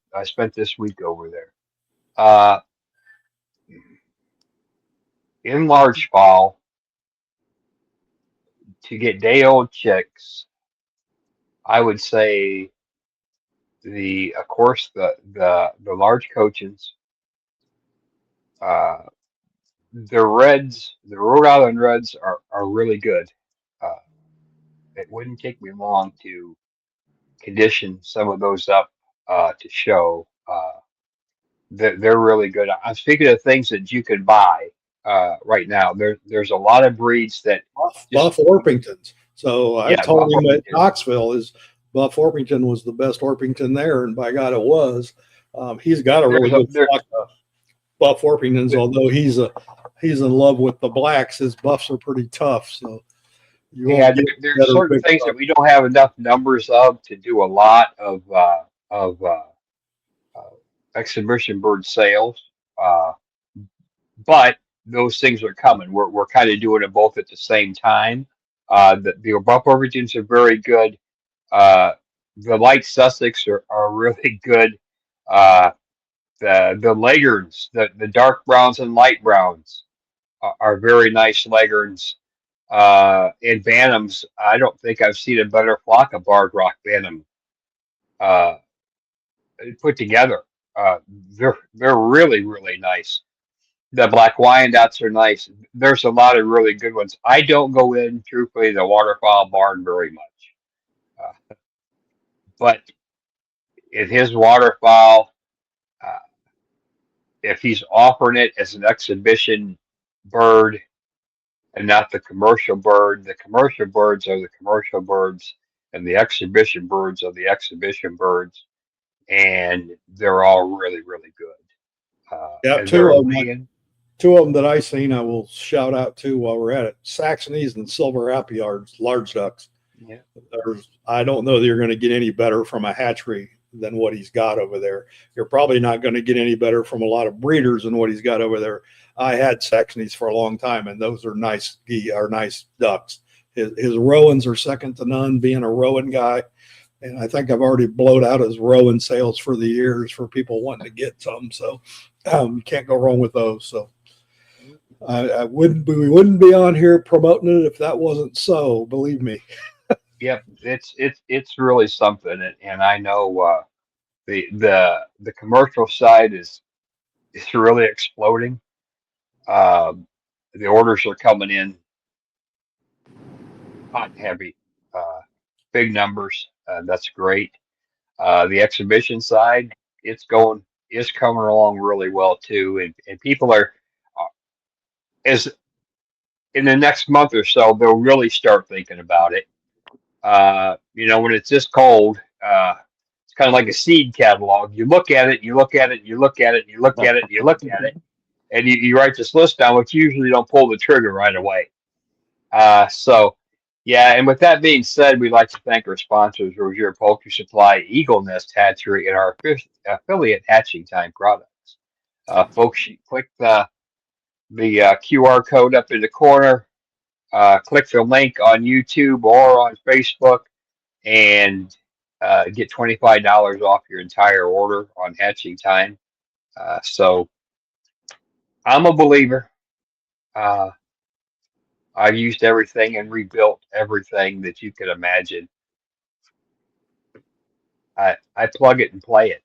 this week over there. Uh, in large fall, to get day old chicks, I would say of course the large cochins, uh, the reds, the Rhode Island Reds are really good. Uh, it wouldn't take me long to condition some of those up to show. They're really good. I'm speaking of things that you could buy. right now. There's a lot of breeds that just Buff Orpingtons. So I yeah, told Buff him at Orpington. Knoxville is Buff Orpington was the best Orpington there, and by God, it was. He's got a really There's a good flock of Buff Orpingtons, there, although he's in love with the blacks. His buffs are pretty tough, so you yeah, won't get there's better certain big things that buff. we don't have enough numbers of to do a lot of uh, exhibition bird sales. Uh, but those things are coming. We're kind of doing it both at the same time. The Buff Orpingtons are very good. Uh, the light Sussex are really good. Uh, the Leghorns, the dark browns and light browns are very nice Leghorns. And Bantams, I don't think I've seen a better flock of Barred Rock Bantam uh, put together. Uh, they're really really nice. The Black Wyandottes are nice. There's a lot of really good ones. I don't go in truthfully the waterfowl barn very much, but in his waterfowl, uh, if he's offering it as an exhibition bird and not the commercial bird. The commercial birds are the commercial birds, and the exhibition birds are the exhibition birds, and they're all really, really good. Yeah, As they're laying, two of them that I seen, I will shout out to while we're at it. Saxonies and Silver Happy Yards, large ducks. yeah, I don't know that you're going to get any better from a hatchery than what he's got over there. You're probably not going to get any better from a lot of breeders than what he's got over there. I had Saxonies for a long time, and those are nice nice ducks. His Rowans are second to none, being a Rowan guy. And I think I've already blowed out his Rowan sales for the years for people wanting to get some. So you can't go wrong with those. So we wouldn't be on here promoting it if that wasn't so. Believe me. yep. It's really something, and I know the commercial side is really exploding. Um, the orders are coming in hot and heavy, uh, big numbers. That's great. The exhibition side, it's going, it's coming along really well too, and people are as in the next month or so they'll really start thinking about it. When it's this cold, it's kind of like a seed catalog. You look at it, you look at it, you look at it, you look at it, you look at it, and you write this list down, which usually don't pull the trigger right away. So, yeah, and with that being said, we'd like to thank our sponsors, Rozier Poultry Supply, Eagle Nest Hatchery, and our affiliate Hatching Time products. Folks, you click the QR code up in the corner, click the link on YouTube or on Facebook, and get $25 off your entire order on Hatching Time. So I'm a believer. Uh, I've used everything and rebuilt everything that you could imagine. I plug it and play it.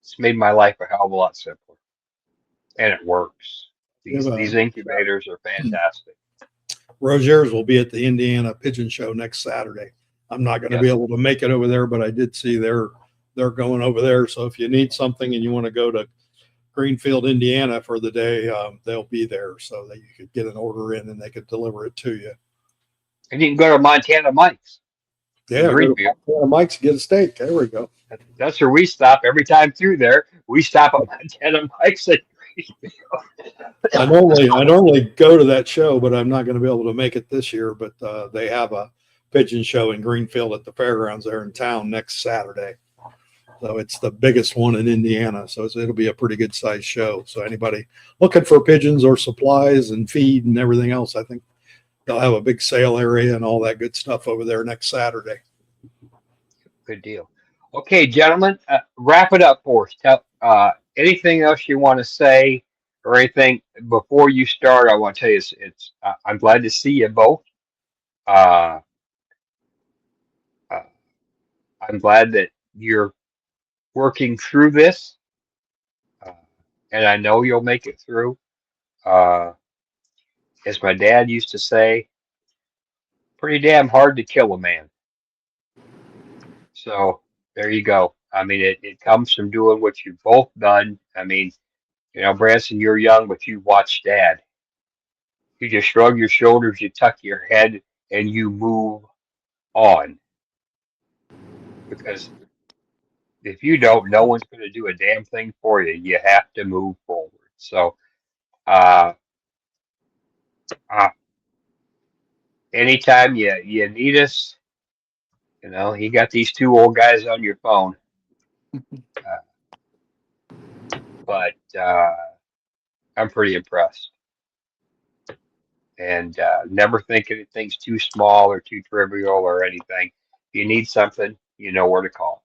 It's made my life a hell of a lot simpler, and it works. Give These incubators are fantastic. Rozier's will be at the Indiana Pigeon Show next Saturday. I'm not going to be Yes, able to make it over there, but I did see they're going over there. So if you need something and you want to go to Greenfield, Indiana for the day, they'll be there so that you could get an order in and they could deliver it to you. and you can go to Montana Mike's in Yeah, go Greenfield. to Mike's, get a steak. There we go. That's where we stop every time through there. We stop at Montana Mike's at Greenfield. I normally go to that show, but I'm not going to be able to make it this year. But they have a pigeon show in Greenfield at the fairgrounds there in town next Saturday. So it's the biggest one in Indiana. So it'll be a pretty good sized show. So anybody looking for pigeons or supplies and feed and everything else, I think they'll have a big sale area and all that good stuff over there next Saturday. Good deal. Okay, gentlemen, wrap it up for us. Tell anything else you want to say or anything before you start. I want to tell you, I'm glad to see you both. Uh, uh, I'm glad that you're working through this, uh, and I know you'll make it through. Uh, as my dad used to say, pretty damn hard to kill a man. So there you go. I mean, it comes from doing what you've both done. I mean, Branson, you're young, but you've watched Dad. You just shrug your shoulders, you tuck your head, and you move on. Because if you don't, no one's going to do a damn thing for you. You have to move forward. So, uh, uh, anytime you need us, you got these two old guys on your phone. Uh, but I'm pretty impressed, and never think anything's too small or too trivial or anything. If you need something, you know where to call.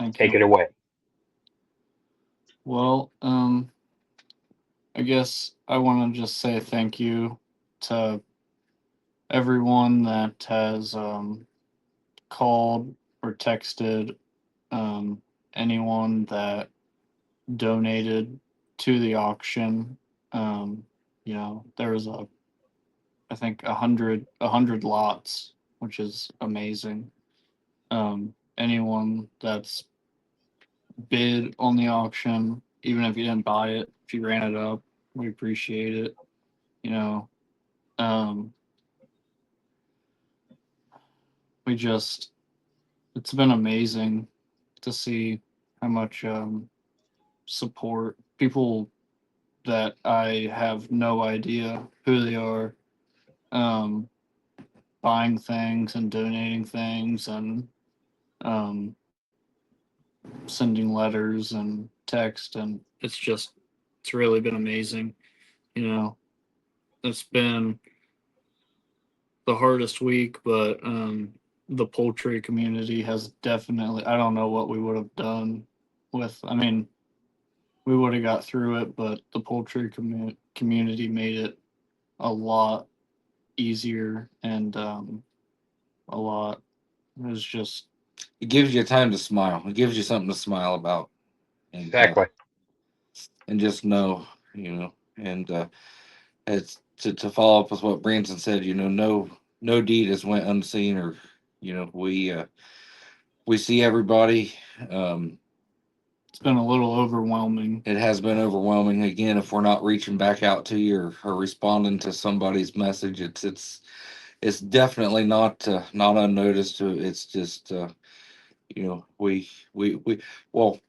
Thank Take you. it away. Well, I guess I want to just say thank you to everyone that has called or texted, anyone that donated to the auction. Um, there was I think a hundred lots, which is amazing. Anyone that's bid on the auction, even if you didn't buy it, if you ran it up, we appreciate it. You know, um, we just it's been amazing to see how much support people that I have no idea who they are, um, buying things and donating things and um, sending letters and text, and it's really been amazing. You know, it's been the hardest week, but the poultry community has definitely. I don't know what we would have done with. I mean, we would have got through it, but the poultry community made it a lot easier and a lot. It was just It gives you time to smile. It gives you something to smile about, and Exactly. just know, and it's to follow up with what Branson said. No deed has went unseen, or we see everybody. Um, it's been a little overwhelming. it has been overwhelming. Again, if we're not reaching back out to you, or responding to somebody's message, it's definitely not unnoticed. It's just we well,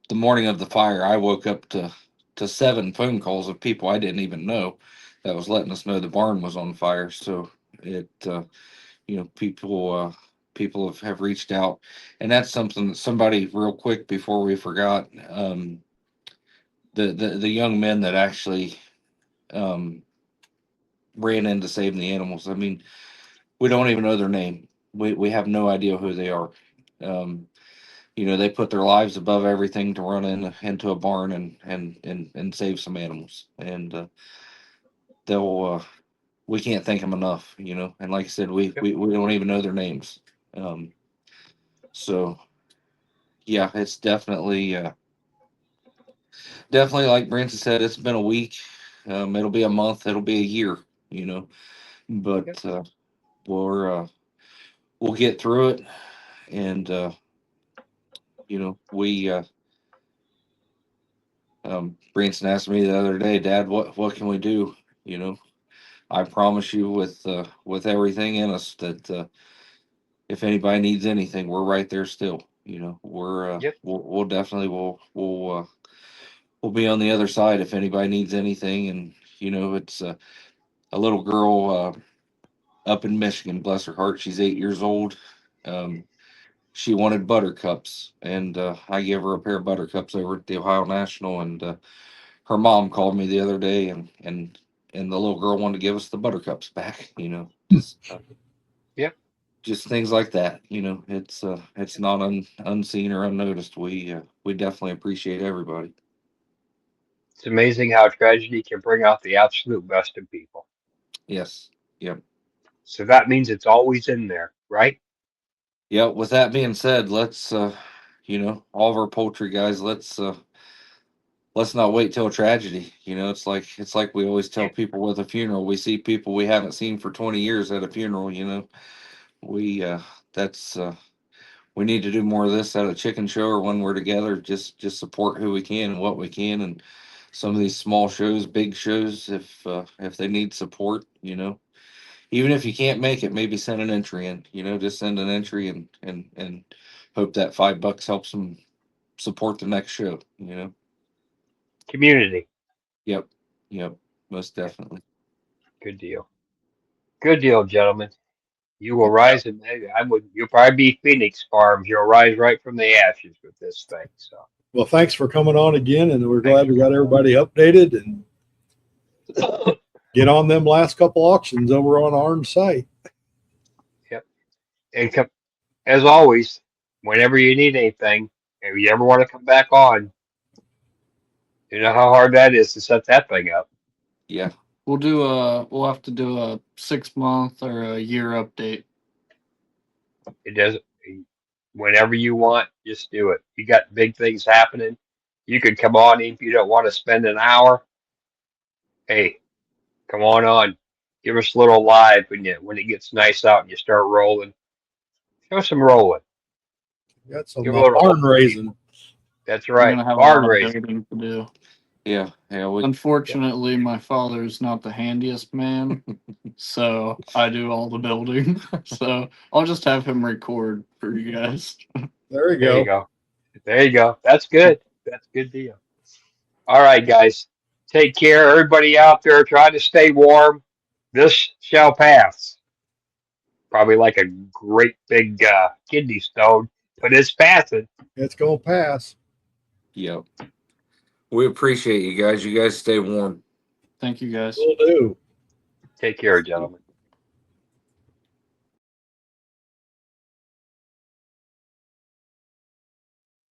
the morning of the fire, I woke up to 7 phone calls of people I didn't even know that was letting us know the barn was on fire. So it people have reached out, and that's something that somebody, real quick before we forgot, the young men that actually um ran in to save the animals. I mean, we don't even know their name. We have no idea who they are. um they put their lives above everything to run into a barn and save some animals, and they'll we can't thank them enough. And like I said, Yep. we don't even know their names. um so yeah, it's definitely like Branson said, it's been a week. It'll be a month, it'll be a year, Yep. but we're we'll get through it. And we Branson asked me the other day, Dad, what can we do? you know I promise you, with everything in us, that if anybody needs anything, we're right there still. Yep. We'll definitely we'll be on the other side if anybody needs anything. And it's a little girl up in Michigan, bless her heart. She's 8 years old. Um, she wanted buttercups, and I gave her a pair of buttercups over at the Ohio National. And her mom called me the other day, and the little girl wanted to give us the buttercups back. Yep. Just things like that. It's not unseen or unnoticed. We definitely appreciate everybody. It's amazing how tragedy can bring out the absolute best in people. Yes. Yep. So that means it's always in there, right? Yeah. With that being said, let's all of our poultry guys, let's not wait till tragedy. It's like we always tell Yeah. people with a funeral. We see people we haven't seen for 20 years at a funeral. We that's we need to do more of this at a chicken show, or when we're together. Just support who we can and what we can, and some of these small shows, big shows, if they need support, you know, even if you can't make it, maybe send an entry in, you know, just send an entry and hope that $5 helps them support the next show, you know. Community. Yep. Yep. Most definitely. Good deal. Good deal, gentlemen. You will Yeah. rise, and you'll probably be Phoenix Farms. You'll rise right from the ashes with this thing. So, Well, thanks for coming on again, and we're thanks glad we got everybody updated and get on them last couple auctions over on Arn's site. yep. And as always, whenever you need anything, if you ever want to come back on, you know how hard that is to set that thing up. Yeah. We'll have to do a 6 month or a year update. It doesn't. Whenever you want, just do it. You got big things happening. You could come on if you don't want to spend an hour. Hey, come on. Give us a little live when it gets nice out and you start rolling. Show some rolling. Got some Give a little barn hope to raising. people. That's I'm right. gonna have a Barn lot of raising. building to do. Yeah. Yeah. Unfortunately, my father's not the handiest man, so I do all the building. So I'll just have him record for you guys. There you There you go. go. There you go. That's good. That's a good deal. All right, guys. Take care. Everybody out there, try to stay warm. This shall pass. Probably like a great big kidney stone, but it's passing. It's going to pass. Yep. We appreciate you guys. You guys stay warm. Thank you guys. Will do. Take care, gentlemen.